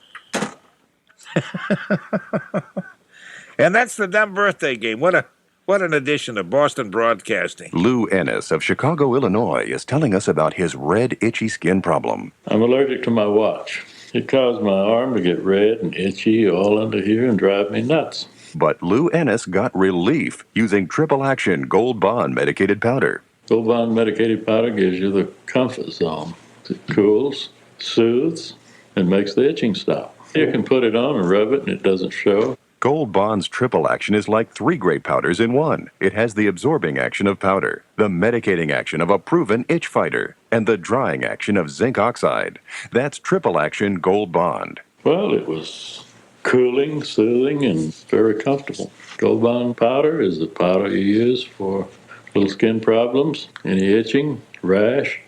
[SPEAKER 5] And that's the dumb birthday game. What an addition to Boston Broadcasting.
[SPEAKER 3] Lou Ennis of Chicago, Illinois, is telling us about his red, itchy skin problem.
[SPEAKER 4] I'm allergic to my watch. It caused my arm to get red and itchy all under here and drive me nuts.
[SPEAKER 3] But Lou Ennis got relief using Triple Action Gold Bond medicated powder.
[SPEAKER 4] Gold Bond medicated powder gives you the comfort zone. It cools, soothes, and makes the itching stop. You can put it on and rub it and it doesn't show.
[SPEAKER 3] Gold Bond's Triple Action is like 3 great powders in one. It has the absorbing action of powder, the medicating action of a proven itch fighter, and the drying action of zinc oxide. That's Triple Action Gold Bond.
[SPEAKER 4] Well, it was cooling, soothing, and very comfortable. Gold Bond powder is the powder you use for little skin problems, any itching, rash,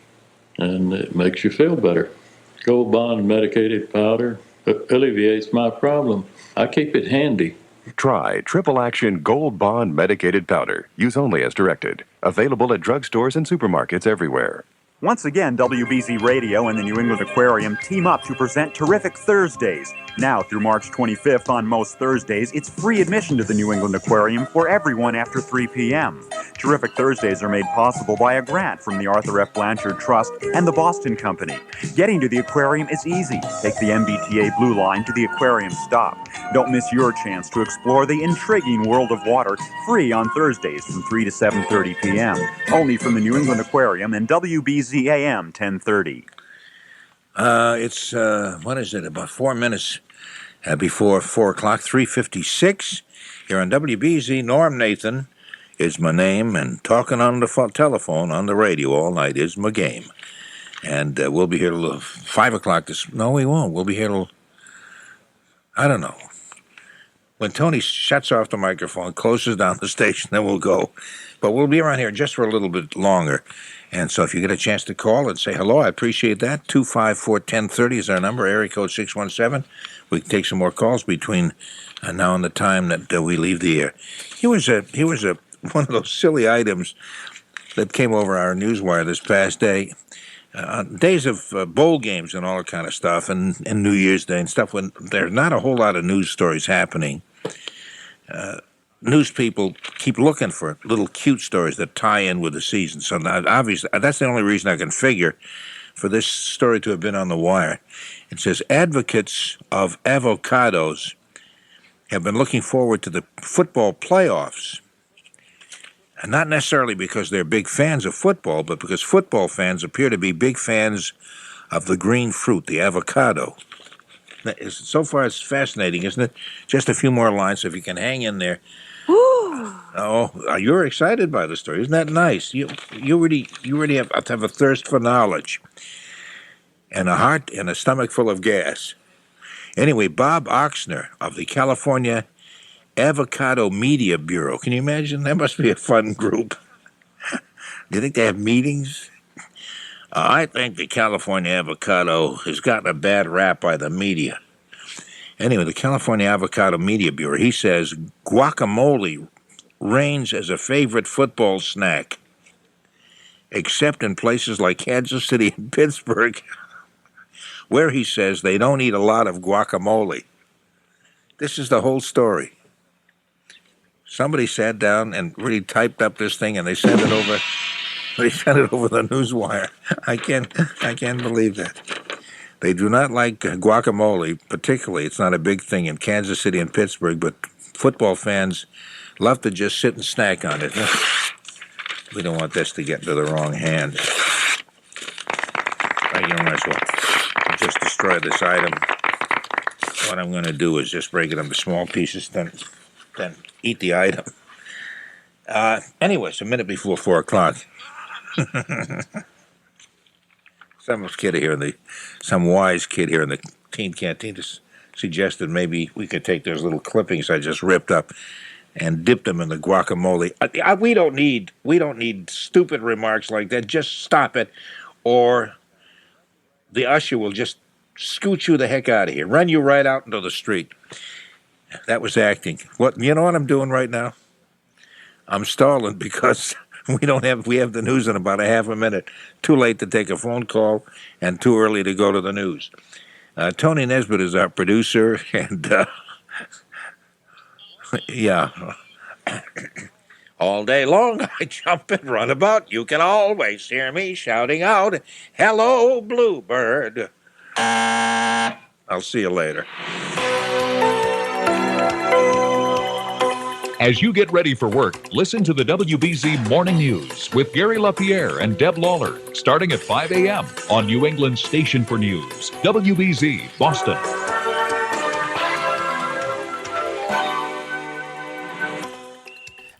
[SPEAKER 4] and it makes you feel better. Gold Bond medicated powder alleviates my problem. I keep it handy.
[SPEAKER 3] Try Triple Action Gold Bond medicated powder. Use only as directed. Available at drugstores and supermarkets everywhere.
[SPEAKER 13] Once again, WBZ Radio and the New England Aquarium team up to present Terrific Thursdays. Now through March 25th on most Thursdays, it's free admission to the New England Aquarium for everyone after 3 p.m. Terrific Thursdays are made possible by a grant from the Arthur F. Blanchard Trust and the Boston Company. Getting to the aquarium is easy. Take the MBTA Blue Line to the aquarium stop. Don't miss your chance to explore the intriguing world of water free on Thursdays from 3 to 7:30 p.m. Only from the New England Aquarium and WBZ AM 1030.
[SPEAKER 5] It's, what is it, about 4 minutes before 4 o'clock, 3:56 here on WBZ. Norm Nathan is my name, and talking on the telephone on the radio all night is my game. And we'll be here till 5 o'clock. No, we won't. We'll be here till, I don't know. When Tony shuts off the microphone, closes down the station, then we'll go. But we'll be around here just for a little bit longer. And so if you get a chance to call and say hello, I appreciate that. 254-1030 is our number, area code 617. We can take some more calls between now and the time that we leave the air. Here was one of those silly items that came over our newswire this past day. Days of bowl games and all that kind of stuff, and New Year's Day and stuff, when there's not a whole lot of news stories happening, news people keep looking for little cute stories that tie in with the season. So now, obviously, that's the only reason I can figure for this story to have been on the wire. It says, advocates of avocados have been looking forward to the football playoffs. And not necessarily because they're big fans of football, but because football fans appear to be big fans of the green fruit, the avocado. So far, it's fascinating, isn't it? Just a few more lines, so if you can hang in there. Oh, you're excited by the story. Isn't that nice? You really have a thirst for knowledge and a heart and a stomach full of gas. Anyway, Bob Oxner of the California Avocado Media Bureau. Can you imagine? That must be a fun group. Do you think they have meetings? I think the California avocado has gotten a bad rap by the media. Anyway, the California Avocado Media Bureau, he says guacamole reigns as a favorite football snack, except in places like Kansas City and Pittsburgh, where he says they don't eat a lot of guacamole. This is the whole story. Somebody sat down and really typed up this thing, and they sent it over. They sent it over the newswire. I can't believe that. They do not like guacamole, particularly. It's not a big thing in Kansas City and Pittsburgh, but football fans love to just sit and snack on it. We don't want this to get into the wrong hands. I might as well just destroy this item. What I'm going to do is just break it into small pieces, then eat the item. Anyway, it's a minute before 4 o'clock. Some wise kid here in the teen canteen just suggested maybe we could take those little clippings I just ripped up and dipped them in the guacamole. We don't need stupid remarks like that. Just stop it, or the usher will just scoot you the heck out of here, run you right out into the street. That was acting. You know what I'm doing right now? I'm stalling because we have the news in about a half a minute. Too late to take a phone call and too early to go to the news. Tony Nesbitt is our producer, and yeah. All day long I jump and run about. You can always hear me shouting out, "Hello, Bluebird." I'll see you later.
[SPEAKER 14] As you get ready for work, listen to the WBZ Morning News with Gary LaPierre and Deb Lawler, starting at 5 a.m. on New England's station for news, WBZ Boston.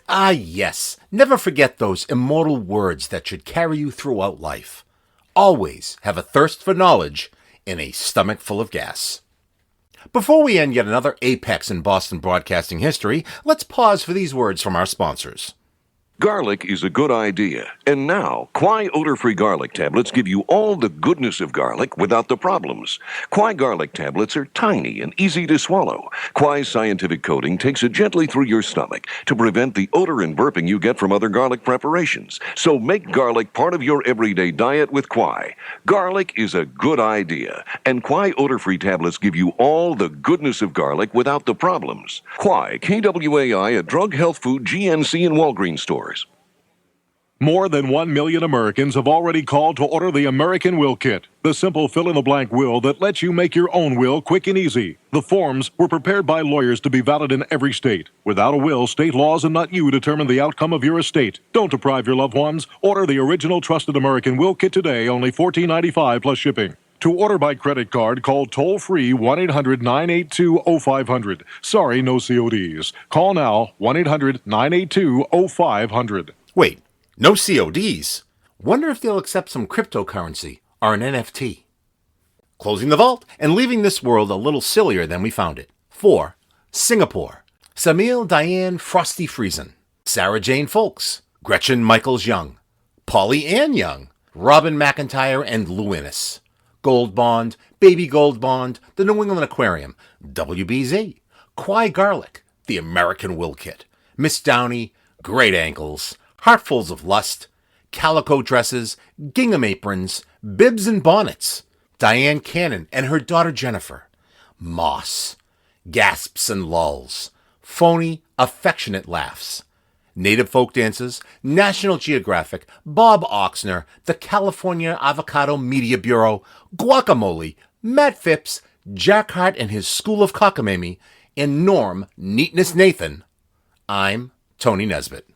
[SPEAKER 1] Ah, yes. Never forget those immortal words that should carry you throughout life. Always have a thirst for knowledge and a stomach full of gas. Before we end yet another apex in Boston broadcasting history, let's pause for these words from our sponsors.
[SPEAKER 3] Garlic is a good idea. And now, Kwai odor-free garlic tablets give you all the goodness of garlic without the problems. Kwai garlic tablets are tiny and easy to swallow. Kwai's scientific coating takes it gently through your stomach to prevent the odor and burping you get from other garlic preparations. So make garlic part of your everyday diet with Kwai. Garlic is a good idea. And Kwai odor-free tablets give you all the goodness of garlic without the problems. Kwai, KWAI, a drug, health food, GNC, and Walgreens stores.
[SPEAKER 15] More than 1 million Americans have already called to order the American Will Kit, the simple fill-in-the-blank will that lets you make your own will quick and easy. The forms were prepared by lawyers to be valid in every state. Without a will, state laws and not you determine the outcome of your estate. Don't deprive your loved ones. Order the original trusted American Will Kit today, only $14.95 plus shipping. To order by credit card, call toll-free 1-800-982-0500. Sorry, no CODs. Call now, 1-800-982-0500.
[SPEAKER 1] Wait. No CODs. Wonder if they'll accept some cryptocurrency or an NFT. Closing the vault and leaving this world a little sillier than we found it. 4. Singapore. Samil Diane Frosty Friesen. Sarah Jane Folks. Gretchen Michaels Young. Polly Ann Young. Robin McEntire and Lou Innes. Gold Bond. Baby Gold Bond. The New England Aquarium. WBZ. Kwai Garlic. The American Will Kit. Miss Downey. Great Ankles. Heartfuls of Lust, calico dresses, gingham aprons, bibs and bonnets, Diahann Cannon and her daughter Jennifer, moss, gasps and lulls, phony, affectionate laughs, native folk dances, National Geographic, Bob Oxner, the California Avocado Media Bureau, guacamole, Matt Phipps, Jack Harte and his School of Cockamamie, and Norm Neatness Nathan. I'm Tony Nesbitt.